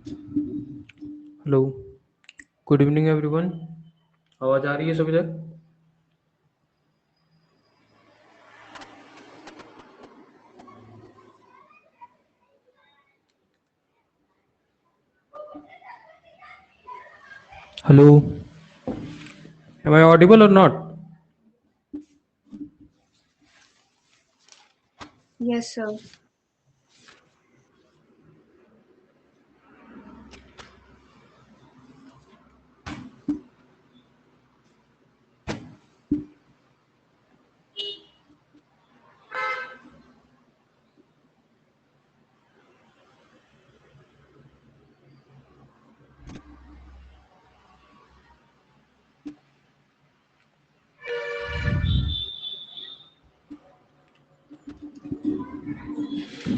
Hello, good evening everyone. आवाज़ आ रही है सभी तक? हेलो, एम आई ऑडिबल और नॉट? Yes, sir.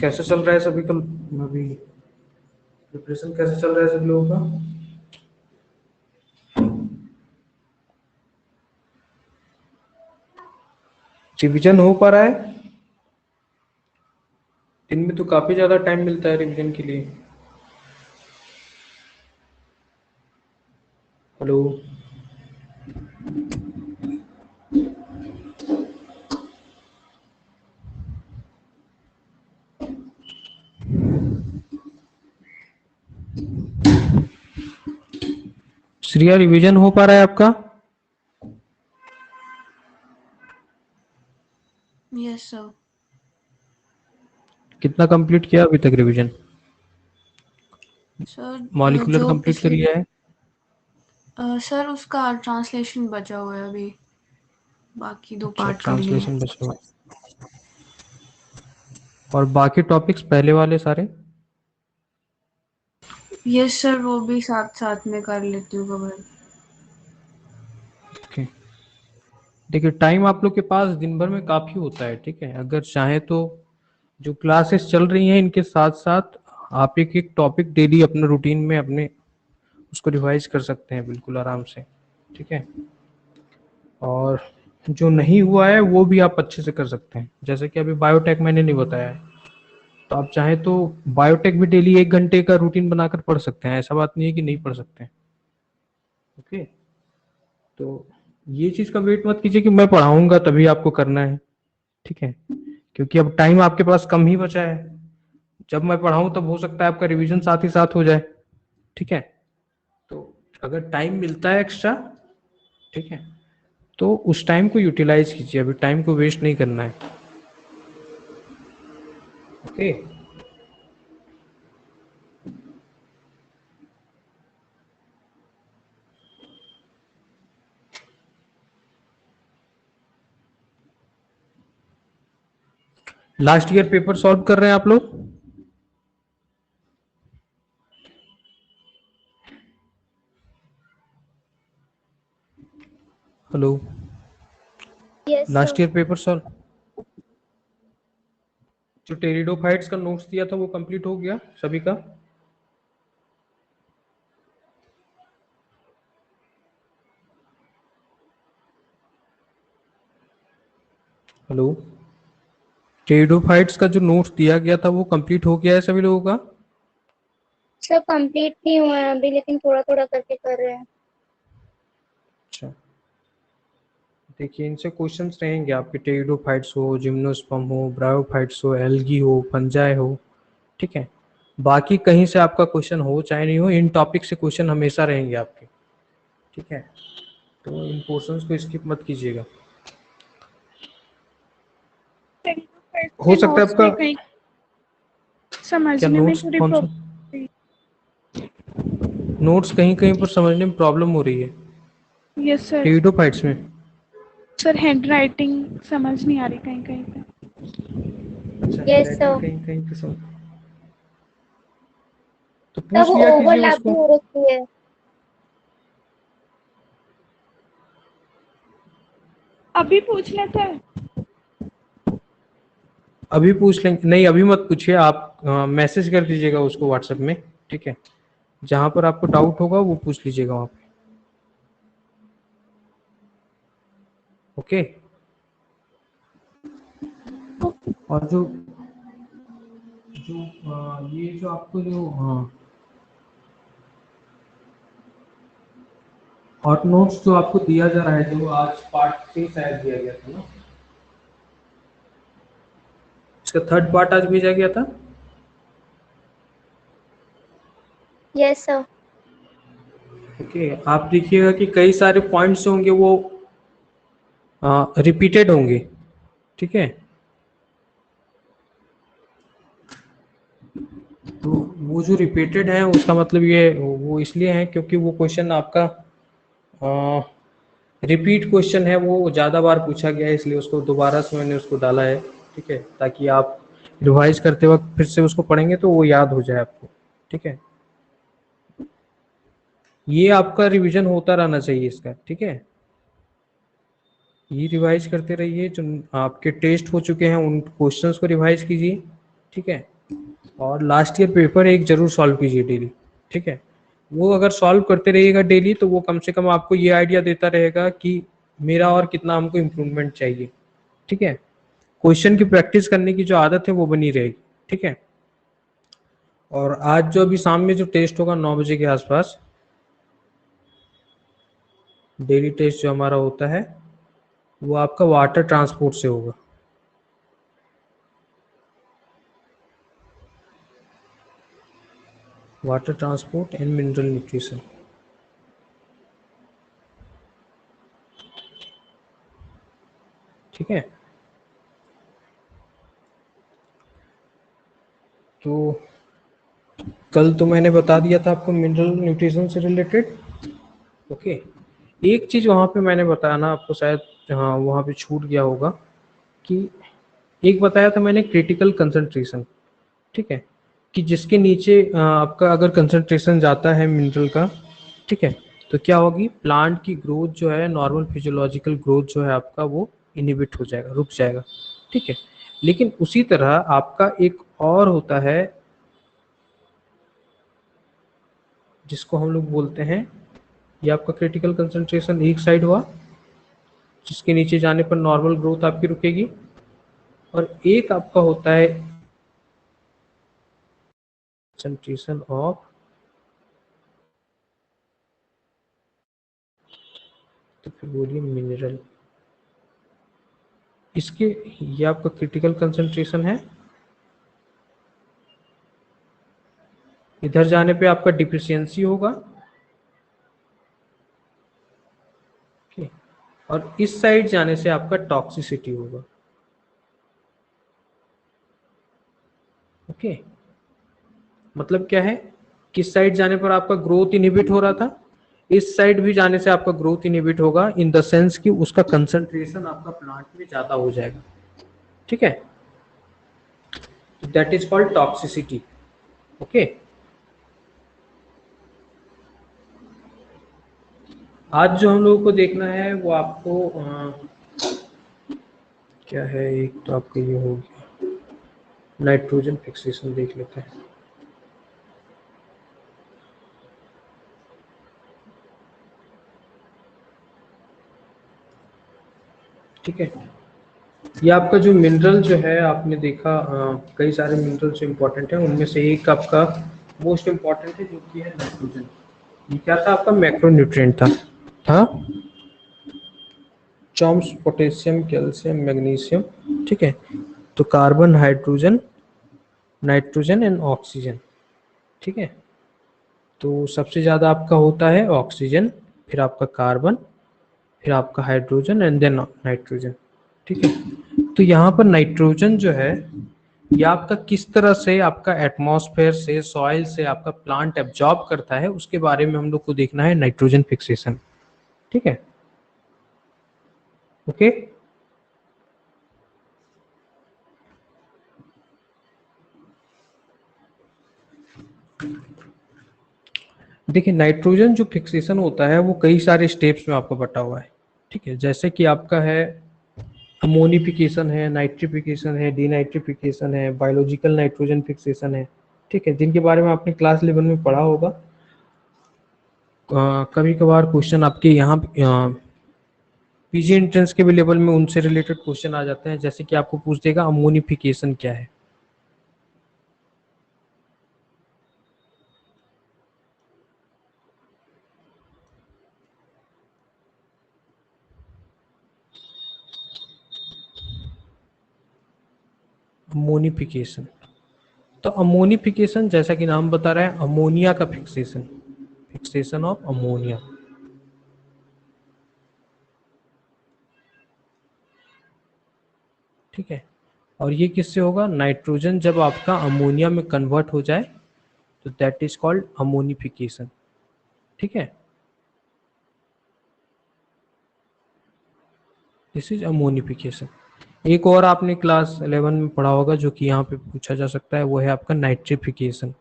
कैसे चल रहा है सभी का अभी प्रिपरेशन कैसे चल रहा है सभी लोगों का? रिवीजन हो पा रहा है? दिन में तो काफ़ी ज़्यादा टाइम मिलता है रिवीजन के लिए। हेलो, श्रिया, रिवीजन हो पा रहा है आपका? Yes, sir. कितना कंप्लीट किया अभी तक रिवीजन? सर मॉलिक्यूलर जो कंप्लीट पिछली करिए है? सर उसका ट्रांसलेशन बचा हुआ है अभी, बाकी 2 अच्छा, पार्ट करनी है। ट्रांसलेशन बचा हुआ है। और बाकी टॉपिक्स पहले वाले सारे? यस सर, वो भी साथ साथ में कर लेती हूँ कवर। ओके, देखिए टाइम आप लोग के पास दिन भर में काफ़ी होता है, ठीक है। अगर चाहे तो जो क्लासेस चल रही हैं इनके साथ साथ आप एक एक टॉपिक डेली अपने रूटीन में अपने उसको रिवाइज कर सकते हैं बिल्कुल आराम से, ठीक है। और जो नहीं हुआ है वो भी आप अच्छे से कर सकते हैं, जैसे कि अभी बायोटेक मैंने नहीं बताया है, तो आप चाहें तो बायोटेक भी डेली 1 घंटे का रूटीन बनाकर पढ़ सकते हैं, ऐसा बात नहीं है कि नहीं पढ़ सकते हैं। ओके, तो ये चीज़ का वेट मत कीजिए कि मैं पढ़ाऊंगा तभी आपको करना है, ठीक है, क्योंकि अब टाइम आपके पास कम ही बचा है। जब मैं पढ़ाऊं तब हो सकता है आपका रिवीजन साथ ही साथ हो जाए, ठीक है। तो अगर टाइम मिलता है एक्स्ट्रा, ठीक है, तो उस टाइम को यूटिलाइज कीजिए, अभी टाइम को वेस्ट नहीं करना है। Okay, last year paper solve कर रहे हैं आप लोग? Hello, yes last sir. Year paper solve, जो टेरिडोफाइट्स का नोट्स दिया था वो कंप्लीट हो गया सभी का? हेलो, टेरिडोफाइट्स का जो नोट्स दिया गया था वो कंप्लीट हो गया है सभी लोगों का? सर कंप्लीट नहीं हुआ है अभी, लेकिन थोड़ा थोड़ा करके कर रहे हैं। अच्छा, देखिए इनसे क्वेश्चंस रहेंगे आपके, टेरिडोफाइट्स हो, जिम्नोस्पर्म हो, ब्रायोफाइट्स हो, एल्गी हो, फंजाई हो, ठीक है। बाकी कहीं से आपका क्वेश्चन हो चाहे नहीं हो, इन टॉपिक से क्वेश्चन हमेशा रहेंगे आपके, ठीक है। तो इन पोर्शंस को स्किप मत कीजिएगा। हो के सकता है नोट्स आपका में कहीं क्या समझने में नोट्स थोड़ी कौन सा प्रॉब्लम। नोट्स कहीं कहीं पर समझने में प्रॉब्लम हो रही है यस सर। टेरिडोफाइट्स में? सर हैंड राइटिंग समझ नहीं आ रही कहीं कहीं पे। अच्छा, हैंड यस राइटिंग सर। कहीं कहीं पे समझ, तो तब पूछ लिया कीजिए ओवरलैप भी उसको। हो रखी है। अभी पूछ लेते हैं। अभी पूछ लेंगे? नहीं अभी मत पूछिए आप, मैसेज कर दीजिएगा उसको व्हाट्सएप में, ठीक है। जहां पर आपको डाउट होगा वो पूछ लीजिएगा वहां पे। ओके, और जो जो ये जो आपको जो और नोट्स जो आपको दिया जा रहा है, जो आज पार्ट 3 शायद दिया गया था ना, इसका थर्ड पार्ट आज भेजा गया था। Yes sir. ओके, आप देखिएगा कि कई सारे पॉइंट्स होंगे वो रिपीटेड होंगे, ठीक है। तो वो जो रिपीटेड है उसका मतलब ये वो इसलिए है क्योंकि वो क्वेश्चन आपका रिपीट क्वेश्चन है, वो ज़्यादा बार पूछा गया है, इसलिए उसको दोबारा से मैंने उसको डाला है, ठीक है, ताकि आप रिवाइज करते वक्त फिर से उसको पढ़ेंगे तो वो याद हो जाए आपको, ठीक है। ये आपका रिवीजन होता रहना चाहिए इसका, ठीक है। ये रिवाइज करते रहिए, जो आपके टेस्ट हो चुके हैं उन क्वेश्चंस को रिवाइज कीजिए, ठीक है। और लास्ट ईयर पेपर एक जरूर सॉल्व कीजिए डेली, ठीक है। वो अगर सॉल्व करते रहिएगा डेली तो वो कम से कम आपको ये आइडिया देता रहेगा कि मेरा और कितना हमको इम्प्रूवमेंट चाहिए, ठीक है। क्वेश्चन की प्रैक्टिस करने की जो आदत है वो बनी रहेगी, ठीक है। और आज जो अभी शाम में जो टेस्ट होगा 9 बजे के आसपास, डेली टेस्ट जो हमारा होता है वो आपका वाटर ट्रांसपोर्ट से होगा। Water transport and mineral nutrition, ठीक है। तो कल तो मैंने बता दिया था आपको मिनरल न्यूट्रिशन से रिलेटेड, ओके। एक चीज वहां पे मैंने बताया ना आपको, शायद हाँ वहां पे छूट गया होगा, कि एक बताया था मैंने क्रिटिकल कंसंट्रेशन, ठीक है, कि जिसके नीचे आपका अगर कंसंट्रेशन जाता है मिनरल का, ठीक है, तो क्या होगी, प्लांट की ग्रोथ जो है, नॉर्मल फिजियोलॉजिकल ग्रोथ जो है आपका, वो इनहिबिट हो जाएगा, रुक जाएगा, ठीक है। लेकिन उसी तरह आपका एक और होता है जिसको हम लोग बोलते हैं, ये आपका क्रिटिकल कंसंट्रेशन एक साइड हुआ, जिसके नीचे जाने पर नॉर्मल ग्रोथ आपकी रुकेगी, और एक आपका होता है कंसंट्रेशन ऑफ, तो फिर बोलिए मिनरल, इसके, ये आपका क्रिटिकल कंसंट्रेशन है, इधर जाने पे आपका डिफिशियंसी होगा, ठीक, और इस साइड जाने से आपका टॉक्सिसिटी होगा, ओके। मतलब क्या है, किस साइड जाने पर आपका ग्रोथ इनहिबिट हो रहा था, इस साइड भी जाने से आपका ग्रोथ इनहिबिट होगा, इन द सेंस कि उसका कंसंट्रेशन आपका प्लांट में ज्यादा हो जाएगा, ठीक है। That is called toxicity, okay. आज जो हम लोगों को देखना है वो आपको क्या है, एक तो आपका ये हो गया, नाइट्रोजन फिक्सेशन देख लेते हैं, ठीक है। ये आपका जो मिनरल जो है, आपने देखा कई सारे मिनरल जो इम्पोर्टेंट है उनमें से एक आपका मोस्ट इम्पोर्टेंट है, जो कि है नाइट्रोजन। ये क्या था आपका, मैक्रो न्यूट्रिएंट था चॉम्स, पोटेशियम, कैल्शियम, मैग्नीशियम, ठीक है। तो carbon, hydrogen, nitrogen and oxygen, ठीक है। तो सबसे ज़्यादा आपका होता है ऑक्सीजन, फिर आपका कार्बन, फिर आपका हाइड्रोजन एंड देन नाइट्रोजन, ठीक है। तो यहाँ पर नाइट्रोजन जो है, ये आपका किस तरह से आपका एटमॉस्फेयर से, सॉइल से आपका प्लांट एब्जॉर्ब करता है, उसके बारे में हम लोग को देखना है, नाइट्रोजन फिक्सेशन, ठीक है, ओके। देखिए, नाइट्रोजन जो फिक्सेशन होता है वो कई सारे स्टेप्स में आपको बटा हुआ है, ठीक है। जैसे कि आपका है अमोनिफिकेशन है, नाइट्रिफिकेशन है, डीनाइट्रिफिकेशन है, बायोलॉजिकल नाइट्रोजन फिक्सेशन है, ठीक है, जिनके बारे में आपने क्लास लेवल में पढ़ा होगा। कभी कभार क्वेश्चन आपके यहाँ पीजी एंट्रेंस के भी लेवल में उनसे रिलेटेड क्वेश्चन आ जाते हैं, जैसे कि आपको पूछ देगा अमोनिफिकेशन क्या है, अमोनिफिकेशन। तो अमोनिफिकेशन जैसा कि नाम बता रहा है, अमोनिया का फिक्सेशन, फिक्सेशन ऑफ अमोनिया। ठीक है, और ये किससे होगा? नाइट्रोजन जब आपका अमोनिया में कन्वर्ट हो जाए तो दैट इज कॉल्ड अमोनिफिकेशन। ठीक है, दिस इज अमोनिफिकेशन। एक और आपने क्लास 11 में पढ़ा होगा जो कि यहाँ पे पूछा जा सकता है, वो है आपका नाइट्रिफिकेशन।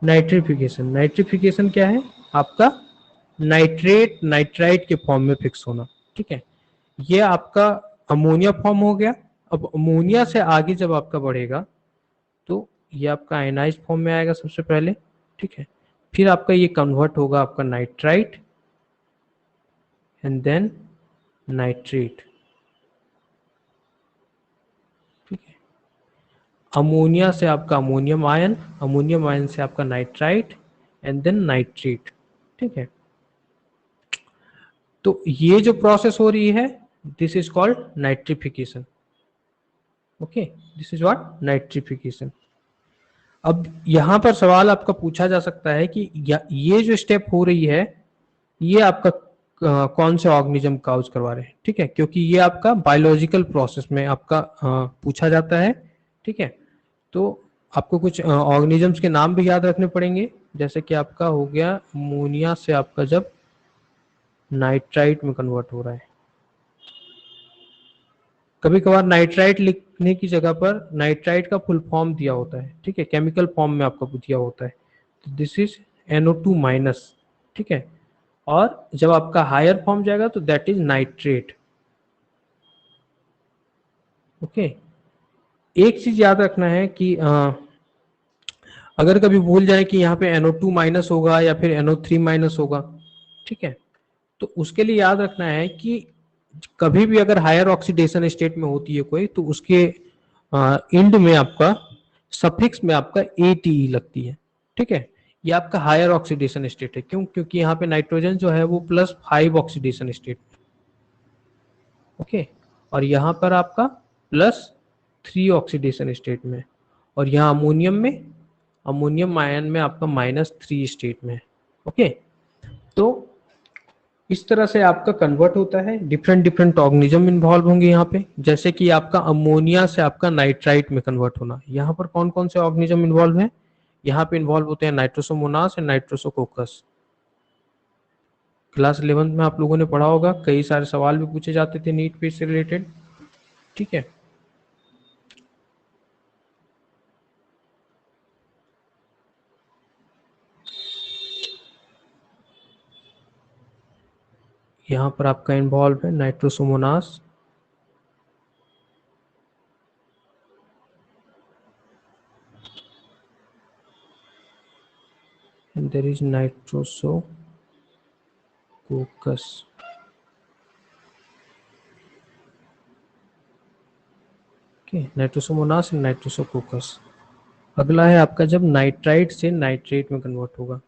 नाइट्रिफिकेशन, नाइट्रिफिकेशन क्या है? आपका नाइट्रेट नाइट्राइट के फॉर्म में फिक्स होना। ठीक है, ये आपका अमोनिया फॉर्म हो गया। अब अमोनिया से आगे जब आपका बढ़ेगा तो ये आपका आयनाइज फॉर्म में आएगा सबसे पहले। ठीक है, फिर आपका ये कन्वर्ट होगा आपका नाइट्राइट एंड देन नाइट्रेट। ठीक है, अमोनिया से आपका अमोनियम आयन से आपका नाइट्राइट एंड देन नाइट्रेट। ठीक है, तो ये जो प्रोसेस हो रही है this is called nitrification. Okay, this is what? Nitrification. अब यहां पर सवाल आपका पूछा जा सकता है कि ये जो स्टेप हो रही है ये आपका कौन से ऑर्गेनिज्म काउज करवा रहे हैं। ठीक है, क्योंकि ये आपका बायोलॉजिकल प्रोसेस में आपका पूछा जाता है। ठीक है, तो आपको कुछ ऑर्गेनिजम्स के नाम भी याद रखने पड़ेंगे, जैसे कि आपका हो गया अमोनिया से आपका जब नाइट्राइट में कन्वर्ट हो रहा है। कभी कभार नाइट्राइट लिखने की जगह पर नाइट्राइट का फुल फॉर्म दिया होता है। ठीक है, केमिकल फॉर्म में आपको दिया होता है, तो दिस इज NO2 माइनस। ठीक है, और जब आपका हायर फॉर्म जाएगा तो दैट इज नाइट्रेट। ओके, एक चीज याद रखना है कि अगर कभी भूल जाए कि यहाँ पे NO2 माइनस होगा या फिर NO3 माइनस होगा, ठीक है, तो उसके लिए याद रखना है कि कभी भी अगर हायर ऑक्सीडेशन स्टेट में होती है कोई, तो उसके इंड में आपका सफिक्स में आपका ATE लगती है। ठीक है, ये आपका हायर ऑक्सीडेशन स्टेट है। क्यों? क्योंकि यहाँ पे नाइट्रोजन जो है वो +5 ऑक्सीडेशन स्टेट। ओके, और यहाँ पर आपका +3 ऑक्सीडेशन स्टेट में, और यहाँ अमोनियम आयन में आपका -3 स्टेट में। ओके, तो इस तरह से आपका कन्वर्ट होता है। डिफरेंट ऑर्गेनिज्म इन्वॉल्व होंगे यहाँ पे, जैसे कि आपका अमोनिया से आपका नाइट्राइट में कन्वर्ट होना। यहाँ पर कौन कौन से ऑर्गेनिज्म इन्वॉल्व हैं? यहाँ पे इन्वॉल्व होते हैं नाइट्रोसोमोनास एंड नाइट्रोसोकोकस। क्लास 11 में आप लोगों ने पढ़ा होगा, कई सारे सवाल भी पूछे जाते थे नीट पेज से रिलेटेड। ठीक है, यहाँ पर आपका इन्वॉल्व है Nitrosomonas, and there is nitrosococcus. Okay, Nitrosomonas and नाइट्रोसोकोकस। अगला है आपका जब नाइट्राइट से नाइट्रेट में कन्वर्ट होगा।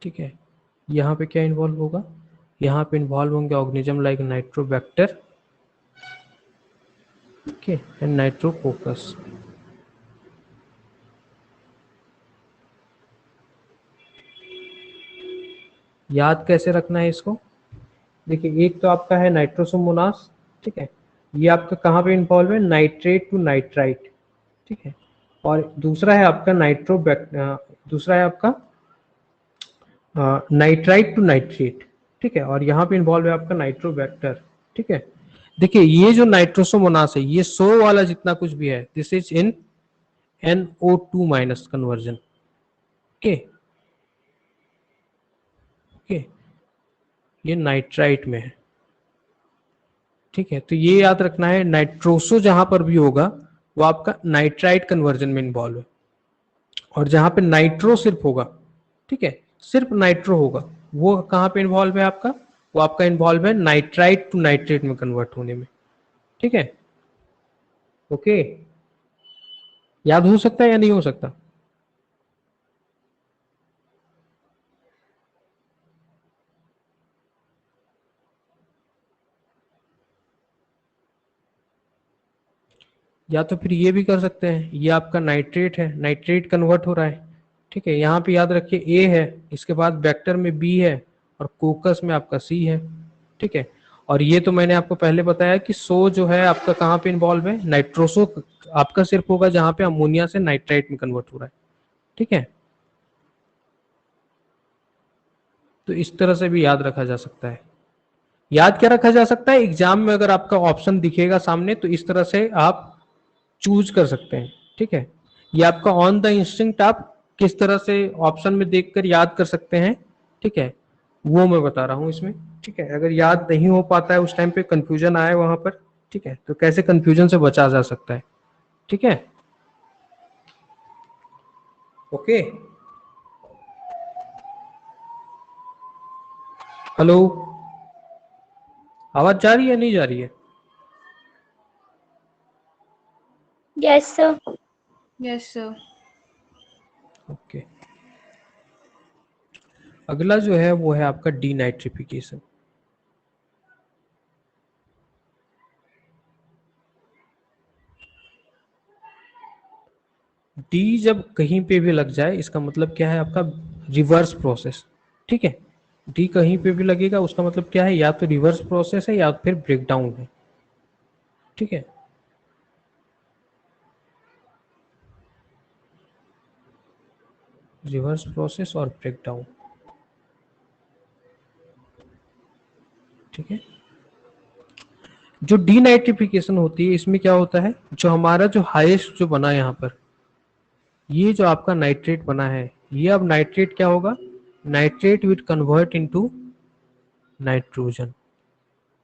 ठीक है, यहाँ पे क्या इन्वॉल्व होगा? यहाँ पे इन्वॉल्व होंगे organism like Nitrobacter, okay, and Nitrococcus. याद कैसे रखना है इसको? देखिए, एक तो आपका है नाइट्रोसोमोनास। ठीक है, ये आपका कहाँ पे इन्वॉल्व है? Nitrate to nitrite. ठीक है, और दूसरा है आपका दूसरा है आपका नाइट्राइट टू नाइट्रेट। ठीक है, और यहाँ पे इन्वॉल्व है आपका नाइट्रोबैक्टर। ठीक है, देखिए ये जो नाइट्रोसोमोनास है, ये 100 वाला जितना कुछ भी है, this is in NO2 minus conversion. Okay okay, ये नाइट्राइट में है। ठीक है, तो ये याद रखना है, नाइट्रोसो जहां पर भी होगा वो आपका नाइट्राइट कन्वर्जन में इन्वॉल्व है, और जहां पे नाइट्रो सिर्फ होगा, ठीक है, सिर्फ नाइट्रो होगा, वो कहां पे इन्वॉल्व है आपका? वो आपका इन्वॉल्व है नाइट्राइट टू नाइट्रेट में कन्वर्ट होने में। ठीक है, ओके, याद हो सकता है या नहीं हो सकता? या तो फिर ये भी कर सकते हैं, ये आपका नाइट्रेट है, नाइट्रेट कन्वर्ट हो रहा है, ठीक है। यहाँ पे याद रखिए ए है, इसके बाद वेक्टर में बी है और कोकस में आपका सी है, ठीक है। और ये तो मैंने आपको पहले बताया कि सो जो है आपका कहाँ पे इन्वॉल्व है, नाइट्रोसो आपका सिर्फ होगा जहाँ पे अमोनिया से नाइट्राइट में कन्वर्ट हो रहा है, ठीक है। तो इस तरह से भी याद रखा जा सकता है। याद क्या रखा जा सकता है, एग्जाम में अगर आपका ऑप्शन दिखेगा सामने तो इस तरह से आप चूज कर सकते हैं, ठीक है। ये आपका ऑन द इंस्टिंक्ट आप किस तरह से ऑप्शन में देखकर याद कर सकते हैं, ठीक है, वो मैं बता रहा हूं इसमें, ठीक है। अगर याद नहीं हो पाता है, उस टाइम पे कंफ्यूजन आए वहां पर, ठीक है, तो कैसे कंफ्यूजन से बचा जा सकता है, ठीक है। ओके, हेलो, आवाज जा रही है नहीं जा रही है? Yes sir. Yes sir. Okay, अगला जो है वो है आपका डीनाइट्रिफिकेशन। डी जब कहीं पे भी लग जाए इसका मतलब क्या है, आपका रिवर्स प्रोसेस, ठीक है। डी कहीं पे भी लगेगा उसका मतलब क्या है, या तो रिवर्स प्रोसेस है या फिर ब्रेकडाउन है, ठीक है। रिवर्स प्रोसेस और ब्रेकडाउन, ठीक है। जो डीनाइट्रिफिकेशन होती है इसमें क्या होता है, जो हमारा जो हाईएस्ट जो बना यहाँ पर, ये जो आपका नाइट्रेट बना है, ये अब नाइट्रेट क्या होगा, nitrate will convert into nitrogen,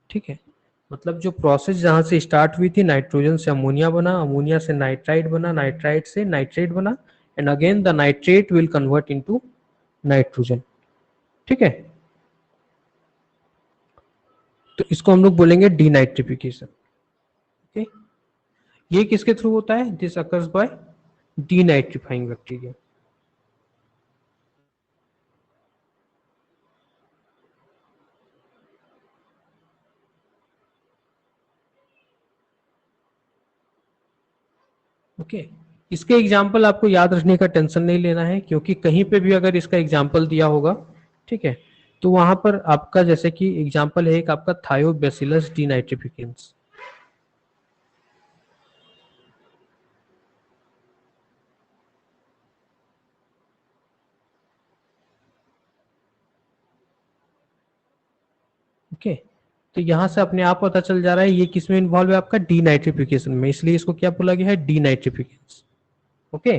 ठीक है। मतलब जो प्रोसेस जहां से स्टार्ट हुई थी, नाइट्रोजन से अमोनिया बना, अमोनिया से नाइट्राइट बना, नाइट्राइट से नाइट्रेट बना, and again the nitrate will convert into nitrogen, ठीक है। तो इसको हम लोग बोलेंगे डीनाइट्रिफिकेशन, ओके। ये किसके थ्रू होता है, this occurs by denitrifying bacteria. Okay, इसके एग्जाम्पल आपको याद रखने का टेंशन नहीं लेना है, क्योंकि कहीं पे भी अगर इसका एग्जाम्पल दिया होगा, ठीक है, तो वहां पर आपका जैसे कि एग्जाम्पल है एक आपका थायोबैसिलस डीनाइट्रिफिकेंस, ओके। तो यहां से अपने आप पता चल जा रहा है ये किसमें इन्वॉल्व है, आपका डीनाइट्रिफिकेशन में, इसलिए इसको क्या बोला गया है, डीनाइट्रिफिकेंस, ओके।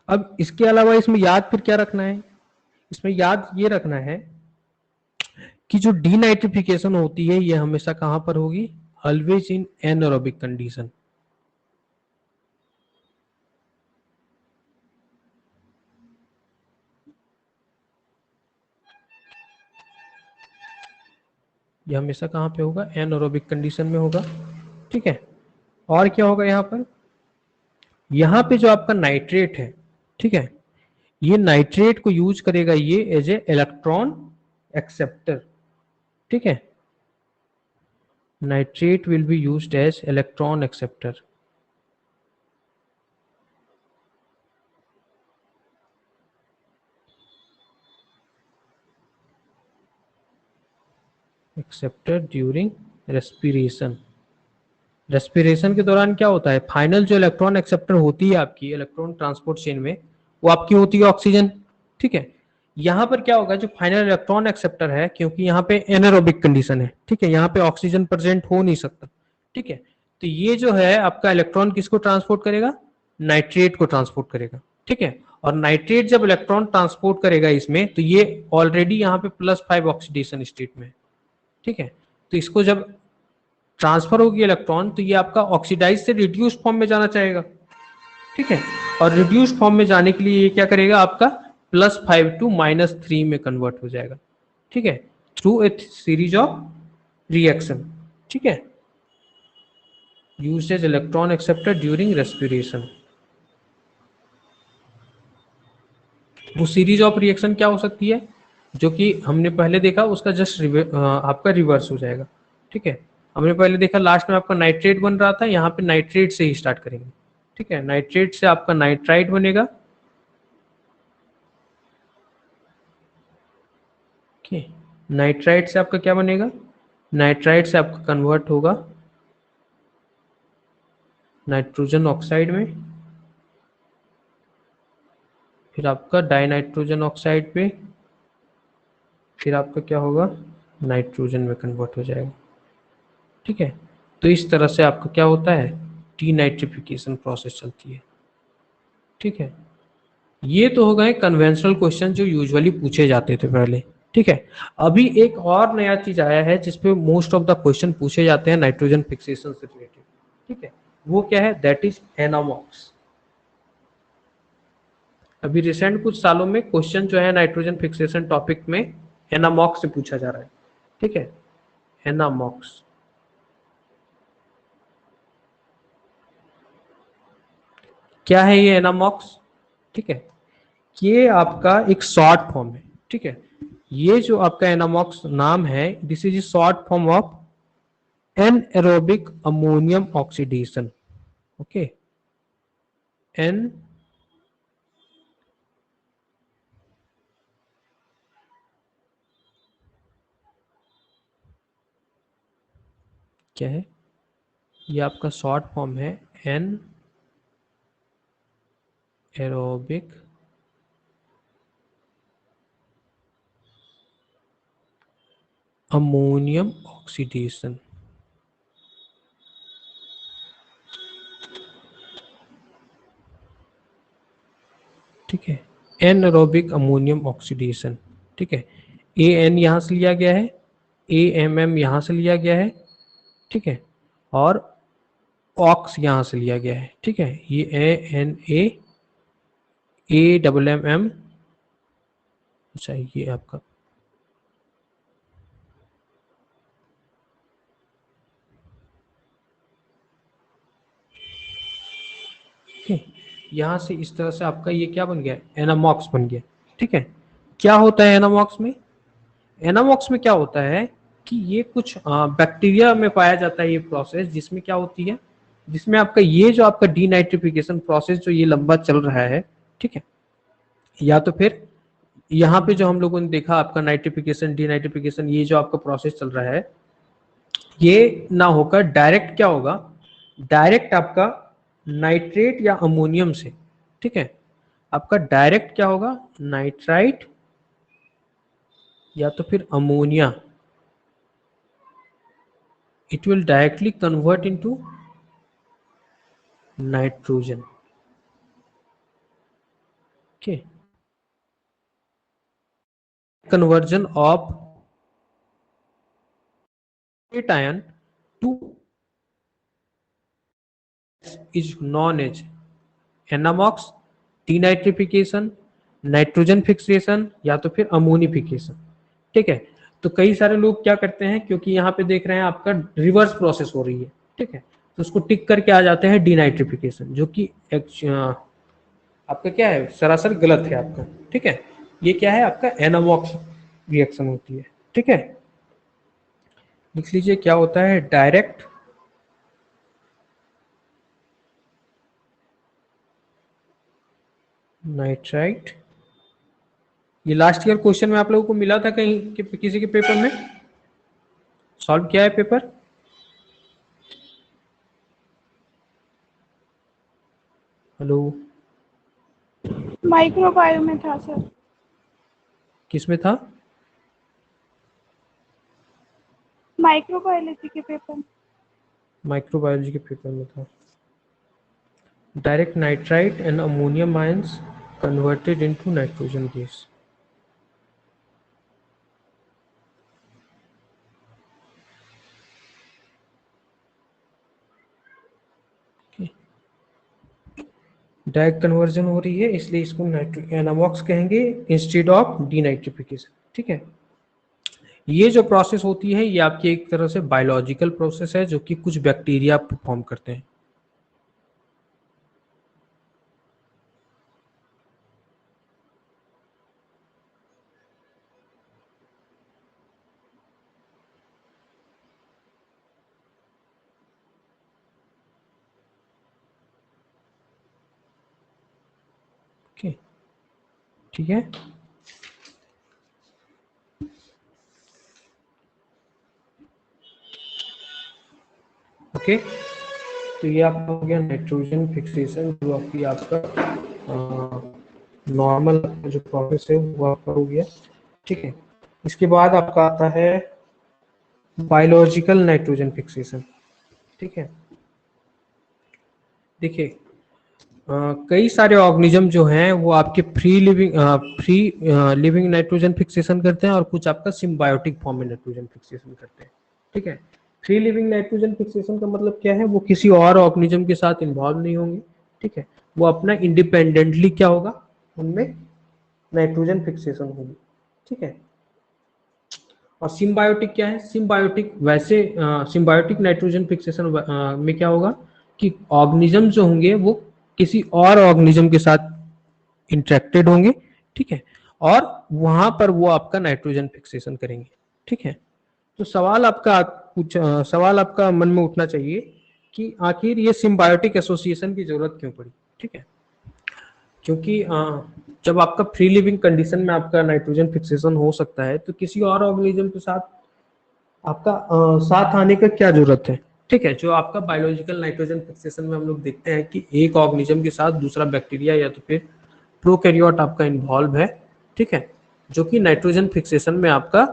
अब इसके अलावा इसमें याद फिर क्या रखना है, इसमें याद ये रखना है कि जो डीनाइट्रिफिकेशन होती है ये हमेशा कहां पर होगी, ऑलवेज इन एनारोबिक कंडीशन, ये हमेशा कहां पे होगा, एनारोबिक कंडीशन में होगा, ठीक है। और क्या होगा यहाँ पे जो आपका नाइट्रेट है, ठीक है, ये नाइट्रेट को यूज करेगा ये एज ए इलेक्ट्रॉन एक्सेप्टर, ठीक है। Nitrate will be used as electron acceptor, acceptor during respiration. Respiration के दौरान क्या होता है, फाइनल जो इलेक्ट्रॉन एक्सेप्टर होती है आपकी इलेक्ट्रॉन ट्रांसपोर्ट चेन में, वो आपकी होती है ऑक्सीजन, ठीक है। यहाँ पर क्या होगा, जो फाइनल इलेक्ट्रॉन एक्सेप्टर है, क्योंकि यहाँ पे एनारोबिक कंडीशन है, ठीक है, यहाँ पे ऑक्सीजन प्रेजेंट हो नहीं सकता, ठीक है, तो ये जो है आपका इलेक्ट्रॉन किसको ट्रांसपोर्ट करेगा, नाइट्रेट को ट्रांसपोर्ट करेगा, ठीक है। और नाइट्रेट जब इलेक्ट्रॉन ट्रांसपोर्ट करेगा इसमें, तो ये ऑलरेडी यहाँ पे +5 ऑक्सीडेशन स्टेट में, ठीक है। तो इसको जब ट्रांसफर होगी इलेक्ट्रॉन, तो ये आपका ऑक्सीडाइज से रिड्यूस फॉर्म में जाना चाहेगा, ठीक है। और रिड्यूस फॉर्म में जाने के लिए ये क्या करेगा, आपका +5 टू -3 में कन्वर्ट हो जाएगा, ठीक है, through a series of reaction, ठीक है, used as electron acceptor during respiration. वो सीरीज ऑफ रिएक्शन क्या हो सकती है, जो कि हमने पहले देखा उसका जस्ट आपका रिवर्स हो जाएगा, ठीक है। हमने पहले देखा लास्ट में आपका नाइट्रेट बन रहा था, यहाँ पे नाइट्रेट से ही स्टार्ट करेंगे, ठीक है। नाइट्रेट से आपका नाइट्राइट बनेगा, ओके। नाइट्राइट से आपका क्या बनेगा, नाइट्राइट से आपका कन्वर्ट होगा नाइट्रोजन ऑक्साइड में, फिर आपका डाइनाइट्रोजन ऑक्साइड पे, फिर आपका क्या होगा, नाइट्रोजन में कन्वर्ट हो जाएगा, ठीक है। तो इस तरह से आपका क्या होता है, डीनाइट्रिफिकेशन प्रोसेस चलती है, ठीक है। ये तो हो गए कन्वेंशनल क्वेश्चन जो यूजुअली पूछे जाते थे पहले, ठीक है। अभी एक और नया चीज आया है जिसपे मोस्ट ऑफ द क्वेश्चन पूछे जाते हैं नाइट्रोजन फिक्सेशन से रिलेटेड, ठीक है। वो क्या है, दैट इज एनामॉक्स। अभी रिसेंट कुछ सालों में क्वेश्चन जो है नाइट्रोजन फिक्सेशन टॉपिक में एनामॉक्स से पूछा जा रहा है, ठीक है। एनामॉक्स क्या है, ये एनामॉक्स, ठीक है। ये आपका एक शॉर्ट फॉर्म है, ठीक है। ये जो आपका एनामॉक्स नाम है, this is short form of anaerobic ammonium oxidation, okay. N क्या है, ये आपका शॉर्ट फॉर्म है एन एरोबिक अमोनियम ऑक्सीडेशन, ठीक है। एनएरोबिक अमोनियम ऑक्सीडेशन, ठीक है। ए एन यहाँ से लिया गया है, ए एम एम यहाँ से लिया गया है, ठीक है। और ऑक्स यहाँ से लिया गया है, ठीक है। ये N A double M M, अच्छा ये आपका यहाँ से इस तरह से आपका ये क्या बन गया, एनामॉक्स बन गया, ठीक है। क्या होता है एनामॉक्स में, एनामॉक्स में क्या होता है कि ये कुछ बैक्टीरिया में पाया जाता है ये प्रोसेस, जिसमें क्या होती है, जिसमें आपका ये जो आपका डीनाइट्रिफिकेशन प्रोसेस जो ये लंबा चल रहा है, ठीक है। या तो फिर यहाँ पे जो हम लोगों ने देखा आपका नाइट्रिफिकेशन डीनाइट्रिफिकेशन, ये जो आपका प्रोसेस चल रहा है, ये ना होकर डायरेक्ट क्या होगा, डायरेक्ट आपका नाइट्रेट या अमोनियम से, ठीक है। आपका डायरेक्ट क्या होगा, नाइट्राइट या तो फिर ammonia, it will directly convert into nitrogen, okay. Conversion of cation to is known as anammox, denitrification, nitrogen fixation या तो फिर अमोनिफिकेशन, ठीक है। तो कई सारे लोग क्या करते हैं, क्योंकि यहाँ पे देख रहे हैं आपका रिवर्स प्रोसेस हो रही है, ठीक है, तो उसको टिक करके आ जाते हैं डीनाइट्रिफिकेशन, जो कि आपका क्या है, सरासर गलत है आपका, ठीक है। ये क्या है, आपका एनामॉक्स रिएक्शन होती है, ठीक है। लिख लीजिए क्या होता है, डायरेक्ट नाइट्राइट, ये लास्ट ईयर क्वेश्चन में आप लोगों को मिला था कहीं किसी के पेपर में, सॉल्व किया है पेपर, हेलो, माइक्रोबायो में था सर। किस में था, माइक्रोबायोलॉजी के पेपर में। माइक्रोबायोलॉजी के पेपर में था। Direct nitrite and ammonium ions converted into nitrogen gas, direct conversion हो रही है इसलिए इसको एनामॉक्स कहेंगे इंस्टेड ऑफ डीनाइट्रिफिकेशन, ठीक है। ये जो प्रोसेस होती है ये आपकी एक तरह से बायोलॉजिकल प्रोसेस है जो कि कुछ बैक्टीरिया परफॉर्म करते हैं, ठीक है। ओके, तो ये आपका हो गया नाइट्रोजन फिक्सेशन, जो आपकी आपका नॉर्मल जो प्रोसेस है वो आपका हो गया। ठीक है, इसके बाद आपका आता है बायोलॉजिकल नाइट्रोजन फिक्सेशन। ठीक है, देखिए कई सारे ऑर्गेनिज्म जो हैं वो आपके फ्री लिविंग नाइट्रोजन फिक्सेशन करते हैं और कुछ आपका सिम्बायोटिक फॉर्म में नाइट्रोजन फिक्सेशन करते हैं। ठीक है, फ्री लिविंग नाइट्रोजन फिक्सेशन का मतलब क्या है, वो किसी और ऑर्गेनिज्म के साथ इन्वॉल्व नहीं होंगे। ठीक है, वो अपना इंडिपेंडेंटली क्या होगा, उनमें नाइट्रोजन फिक्सेशन होगी। ठीक है, और सिम्बायोटिक क्या है, सिम्बायोटिक वैसे सिम्बायोटिक नाइट्रोजन फिक्सेशन में क्या होगा कि ऑर्गेनिज्म जो होंगे वो किसी और ऑर्गेनिज्म के साथ इंटरेक्टेड होंगे। ठीक है, और वहां पर वो आपका नाइट्रोजन फिक्सेशन करेंगे। ठीक है, तो सवाल आपका मन में उठना चाहिए कि आखिर ये सिम्बायोटिक एसोसिएशन की जरूरत क्यों पड़ी। ठीक है, क्योंकि जब आपका फ्री लिविंग कंडीशन में आपका नाइट्रोजन फिक्सेशन हो सकता है तो किसी और ऑर्गेनिज्म के साथ आपका साथ आने का क्या जरूरत है। ठीक है, जो आपका बायोलॉजिकल नाइट्रोजन फिक्सेशन में हम लोग देखते हैं कि एक ऑर्गेनिज्म के साथ दूसरा बैक्टीरिया या तो फिर प्रोकैरियोट आपका इन्वॉल्व है। ठीक है, जो कि नाइट्रोजन फिक्सेशन में आपका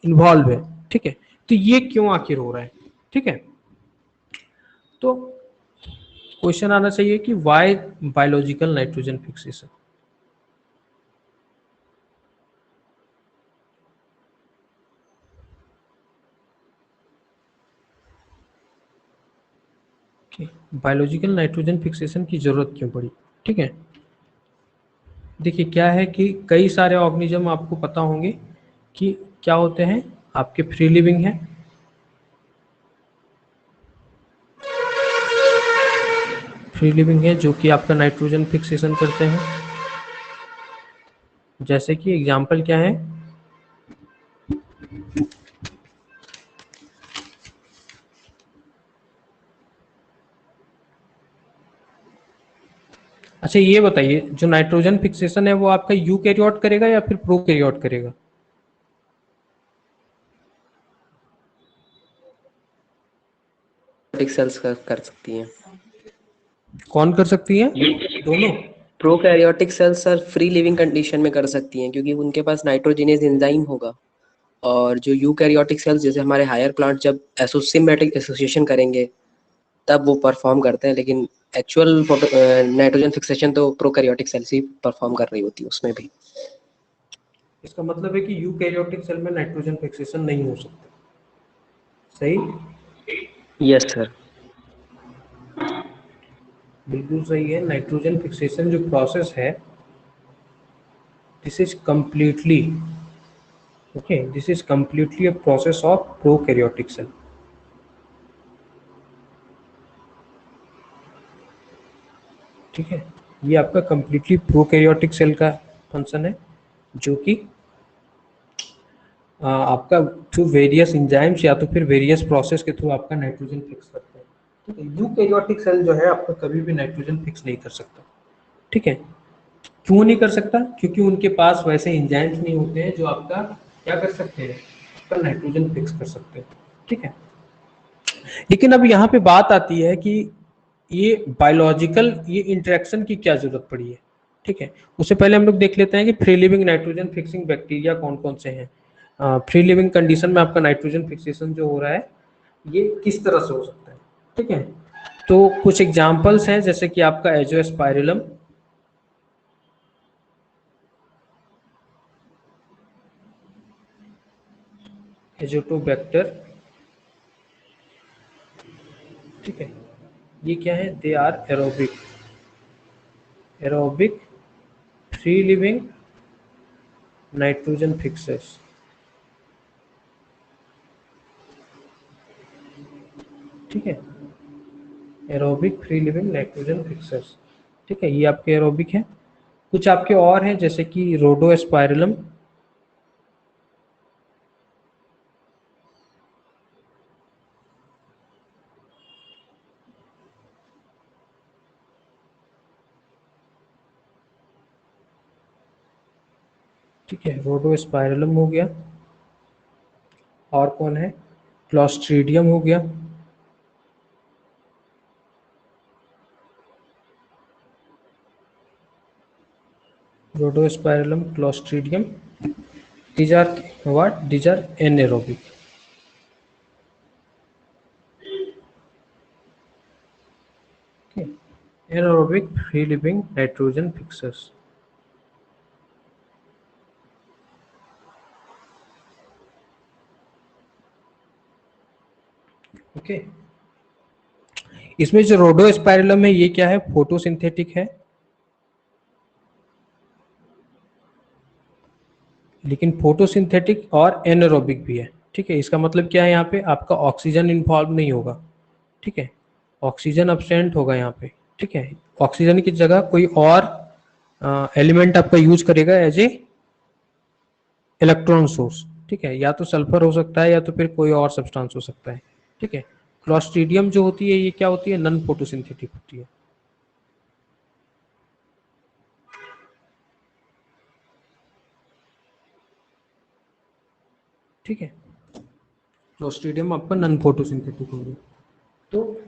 इन्वॉल्व है। ठीक है, तो ये क्यों आखिर हो रहा है। ठीक है, तो क्वेश्चन आना चाहिए कि why biological nitrogen fixation. Biological nitrogen fixation की जरूरत क्यों पड़ी। ठीक है, देखिए क्या है कि कई सारे ऑर्गेनिज्म आपको पता होंगे कि क्या होते हैं, आपके फ्री लिविंग है। फ्री लिविंग है जो कि आपका नाइट्रोजन फिक्सेशन करते हैं। जैसे कि एग्जांपल क्या है, अच्छा ये बताइए जो नाइट्रोजन फिक्सेशन है वो आपका यूकैरियोट करेगा या फिर प्रोकैरियोट करेगा। सेल्स कर सकती हैं। कौन कर सकती है, दोनों। Prokaryotic cells sir free living condition में कर सकती हैं क्योंकि उनके पास नाइट्रोजिनेज एंजाइम होगा। और जो यूकैरियोटिक सेल्स जैसे हमारे हायर प्लांट जब सिम्बायोटिक एसोसिएशन करेंगे तब वो परफॉर्म करते हैं, लेकिन एक्चुअल नाइट्रोजन फिक्सेशन तो प्रोकैरियोटिक सेल्स ही परफॉर्म कर रही होती है उसमें भी। इसका मतलब है कि यूकैरियोटिक सेल में नाइट्रोजन फिक्सेशन नहीं हो सकता। सही, यस सर। बिल्कुल सही है। नाइट्रोजन फिक्सेशन जो प्रोसेस है, this is completely okay, this is completely a process of prokaryotic cell. ठीक है, ये आपका कंप्लीटली प्रोकैरियोटिक सेल का फंक्शन है, जो कि आपका थ्रू वेरियस एंजाइम्स या तो फिर वेरियस प्रोसेस के थ्रू आपका नाइट्रोजन फिक्स करते हैं। ठीक है, यूकैरियोटिक सेल जो है आपका कभी भी नाइट्रोजन फिक्स नहीं कर सकता। ठीक है, क्यों नहीं कर सकता, क्योंकि उनके पास वैसे एंजाइम्स नहीं होते हैं जो आपका क्या कर सकते हैं, आपका नाइट्रोजन फिक्स कर सकते हैं। ठीक है, लेकिन अब यहाँ पे बात आती है कि ये बायोलॉजिकल ये इंटरेक्शन की क्या जरूरत पड़ी है। ठीक है, उससे पहले हम लोग देख लेते हैं कि free living nitrogen fixing bacteria कौन कौन से हैं। फ्री लिविंग कंडीशन में आपका नाइट्रोजन फिक्सेशन जो हो रहा है ये किस तरह से हो सकता है। ठीक है, तो कुछ एग्जांपल्स हैं जैसे कि आपका एजोस्पाइरिलम, एजोटोबैक्टर। ठीक है, ये क्या है, they are aerobic aerobic free living nitrogen fixers. ठीक है, aerobic free living nitrogen fixers. ठीक है, ये आपके एरोबिक हैं। कुछ आपके और हैं जैसे कि रोडोस्पाइरलम, ठीक है, रोडोस्पाइरलम हो गया, और कौन है, क्लॉस्ट्रीडियम हो गया, रोडोस्पाइरलम, Clostridium, these are what, these are anaerobic. Okay, anaerobic free living nitrogen fixers. Okay, इसमें जो रोडोस्पाइरलम है ये क्या है, फोटोसिंथेटिक है, लेकिन फोटोसिंथेटिक और एनारोबिक भी है। ठीक है, इसका मतलब क्या है, यहाँ पे आपका ऑक्सीजन इन्वॉल्व नहीं होगा। ठीक है, ऑक्सीजन अब्सेंट होगा यहाँ पे। ठीक है, ऑक्सीजन की जगह कोई और एलिमेंट आपका यूज करेगा एज ए इलेक्ट्रॉन सोर्स। ठीक है, या तो सल्फर हो सकता है या तो फिर कोई और सब्सटेंस हो सकता है। ठीक है, क्लॉस्ट्रीडियम जो होती है ये क्या होती है, नॉन फोटोसिंथेटिक होती है। ठीक है, क्लॉस्ट्रीडियम आपका नॉन फोटोसिंथेटिक होगी। तो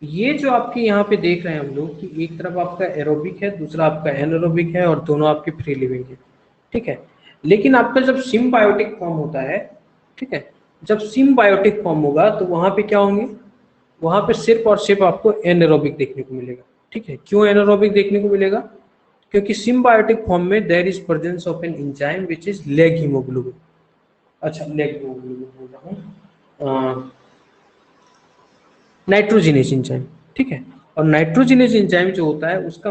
ये जो आपके यहाँ पे देख रहे हैं हम लोग कि एक तरफ आपका एरोबिक है, दूसरा आपका एनारोबिक है, और दोनों आपके फ्री लिविंग है। ठीक है, लेकिन आपका जब सिम्बायोटिक फॉर्म होता है, ठीक है, जब सिम्बायोटिक फॉर्म होगा तो वहां पे क्या होंगे, वहां पे सिर्फ और सिर्फ आपको एनारोबिक देखने को मिलेगा। ठीक है, क्यों एनारोबिक देखने को मिलेगा, क्योंकि सिम्बायोटिक फॉर्म में there is presence of an enzyme which is leg haemoglobin. अच्छा, लेग हीमोग्लोबिन बोल रहा हूँ, नाइट्रोजिनेज एंजाइम। ठीक है, और नाइट्रोजिनेज एंजाइम जो होता है उसका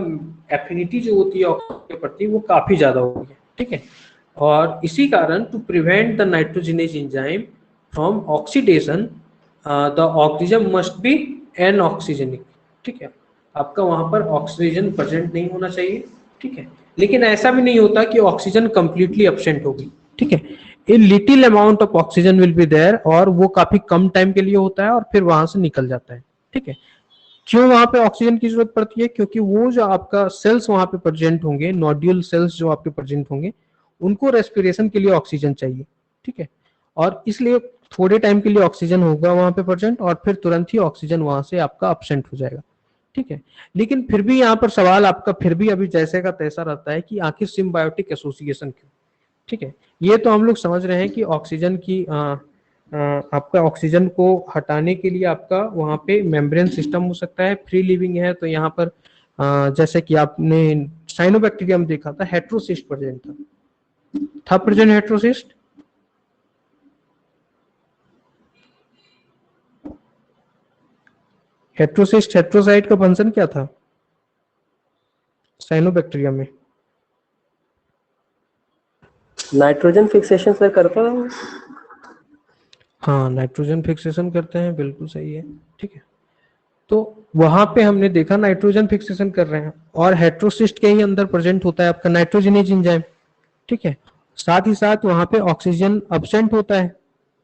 एफिनिटी जो होती है ऑक्सीजन के प्रति वो काफी ज्यादा होती है। ठीक है, और इसी कारण to prevent the nitrogenase enzyme from oxidation the oxygen must be anoxygenic. ठीक है, आपका वहां पर ऑक्सीजन प्रेजेंट नहीं होना चाहिए। ठीक है, लेकिन ऐसा भी नहीं होता कि ऑक्सीजन कंप्लीटली एब्सेंट होगी। ठीक है, a little amount of oxygen will be there, और वो काफी कम टाइम के लिए होता है और फिर वहां से निकल जाता है। ठीक है, क्यों वहां पे ऑक्सीजन की जरूरत पड़ती है, क्योंकि वो जो आपका सेल्स वहां पे प्रेजेंट होंगे, नोड्यूल सेल्स जो आपके प्रेजेंट होंगे, उनको रेस्पिरेशन के लिए ऑक्सीजन चाहिए। ठीक है, और इसलिए थोड़े टाइम के लिए ऑक्सीजन होगा वहां पे प्रेजेंट, और फिर तुरंत ही ऑक्सीजन वहां से आपका अब्सेंट हो जाएगा। ठीक है, लेकिन फिर भी यहाँ पर सवाल आपका फिर भी अभी जैसे का तैसा रहता है कि आखिर सिम्बायोटिक एसोसिएशन क्यों। ठीक है, ये तो हम लोग समझ रहे हैं कि ऑक्सीजन की आपका ऑक्सीजन को हटाने के लिए आपका वहां पे मेम्ब्रेन सिस्टम हो सकता है, फ्री लिविंग है तो यहाँ पर जैसे कि आपने साइनोबैक्टीरियम देखा था, हेट्रोसिस्ट प्रेजेंट था प्रेजेंट हेट्रोसिस्ट। हेट्रोसिस्ट हेट्रोसाइट का फंक्शन क्या था साइनोबैक्टीरियम में? नाइट्रोजन फिक्सेशन सर करता है। हाँ, नाइट्रोजन फिक्सेशन करते हैं, बिल्कुल सही है। ठीक है, तो वहां पे हमने देखा नाइट्रोजन फिक्सेशन कर रहे हैं, और हेट्रोसिस्ट के ही अंदर प्रेजेंट होता है आपका नाइट्रोजनेज एंजाइम। ठीक है, साथ ही साथ वहां पे ऑक्सीजन अब्सेंट होता है।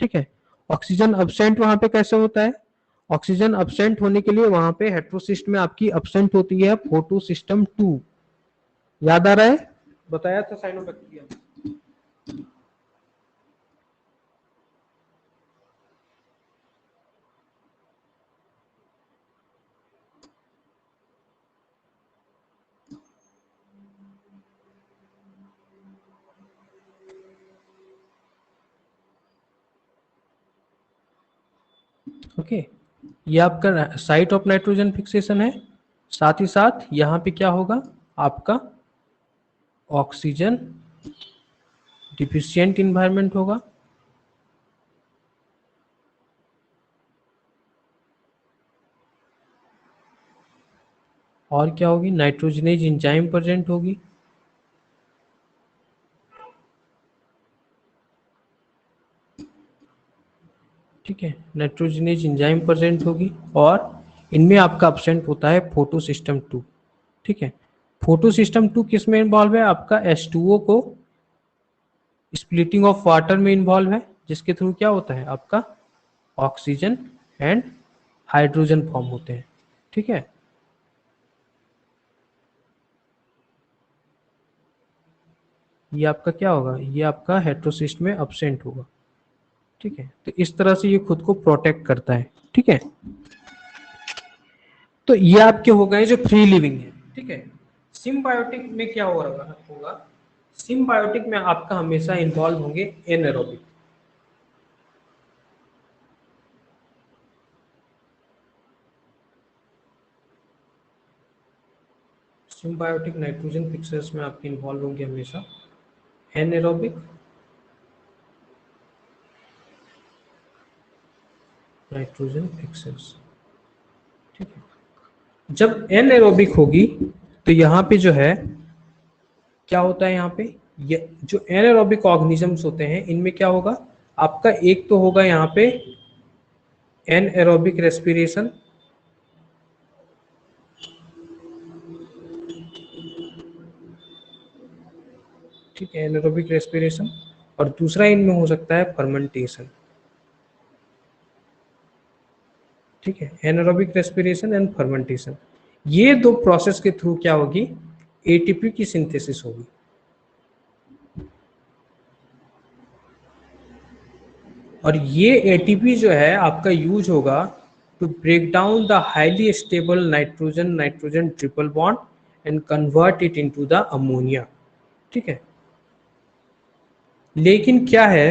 ठीक है, ऑक्सीजन अब्सेंट वहां पे कैसे होता है, ऑक्सीजन अब्सेंट होने के लिए वहां पे हेट्रोसिस्ट में आपकी अब्सेंट होती है फोटो सिस्टम 2। याद आ रहा है, बताया था साइनोबैक्टीरियम। ओके, ये आपका साइट ऑफ नाइट्रोजन फिक्सेशन है। साथ ही साथ यहाँ पे क्या होगा, आपका ऑक्सीजन डिफिशिएंट इन्वायरमेंट होगा, और क्या होगी, नाइट्रोजनेज एंजाइम प्रेजेंट होगी। ठीक है, नाइट्रोजनेज एंजाइम प्रेजेंट होगी, और इनमें आपका अब्सेंट होता है फोटो सिस्टम 2। ठीक है, फोटो सिस्टम 2 किस में इन्वॉल्व है, आपका H2O को स्प्लिटिंग ऑफ वाटर में इन्वॉल्व है, जिसके थ्रू क्या होता है आपका ऑक्सीजन एंड हाइड्रोजन फॉर्म होते हैं। ठीक है, ये आपका क्या होगा, ये आपका हेटेरोसिस्ट में अब्सेंट होगा। ठीक है, तो इस तरह से ये खुद को प्रोटेक्ट करता है। ठीक है, तो ये आपके हो गए जो फ्री लिविंग है। ठीक है, सिम्बायोटिक में क्या हो रहा होगा, सिम्बायोटिक में आपका हमेशा इन्वॉल्व होंगे एनारोबिक। सिम्बायोटिक नाइट्रोजन फिक्सर्स में आपके इन्वॉल्व होंगे हमेशा एनारोबिक नाइट्रोजन फिक्सर्स। ठीक है, जब एनारोबिक होगी तो यहाँ पे जो है क्या होता है, यहाँ पे ये जो एनारोबिक ऑर्गेनिजम्स होते हैं इनमें क्या होगा, आपका एक तो होगा यहाँ पे एनएरोबिक रेस्पिरेशन, ठीक है, एनारोबिक रेस्पिरेशन, और दूसरा इनमें हो सकता है फर्मेंटेशन। ठीक है, एनारोबिक रेस्पिरेशन एंड फर्मेंटेशन, ये दो प्रोसेस के थ्रू क्या होगी, एटीपी की सिंथेसिस होगी। और ये एटीपी जो है आपका यूज होगा to break down the highly stable nitrogen nitrogen triple bond and convert it into the ammonia. ठीक है, लेकिन क्या है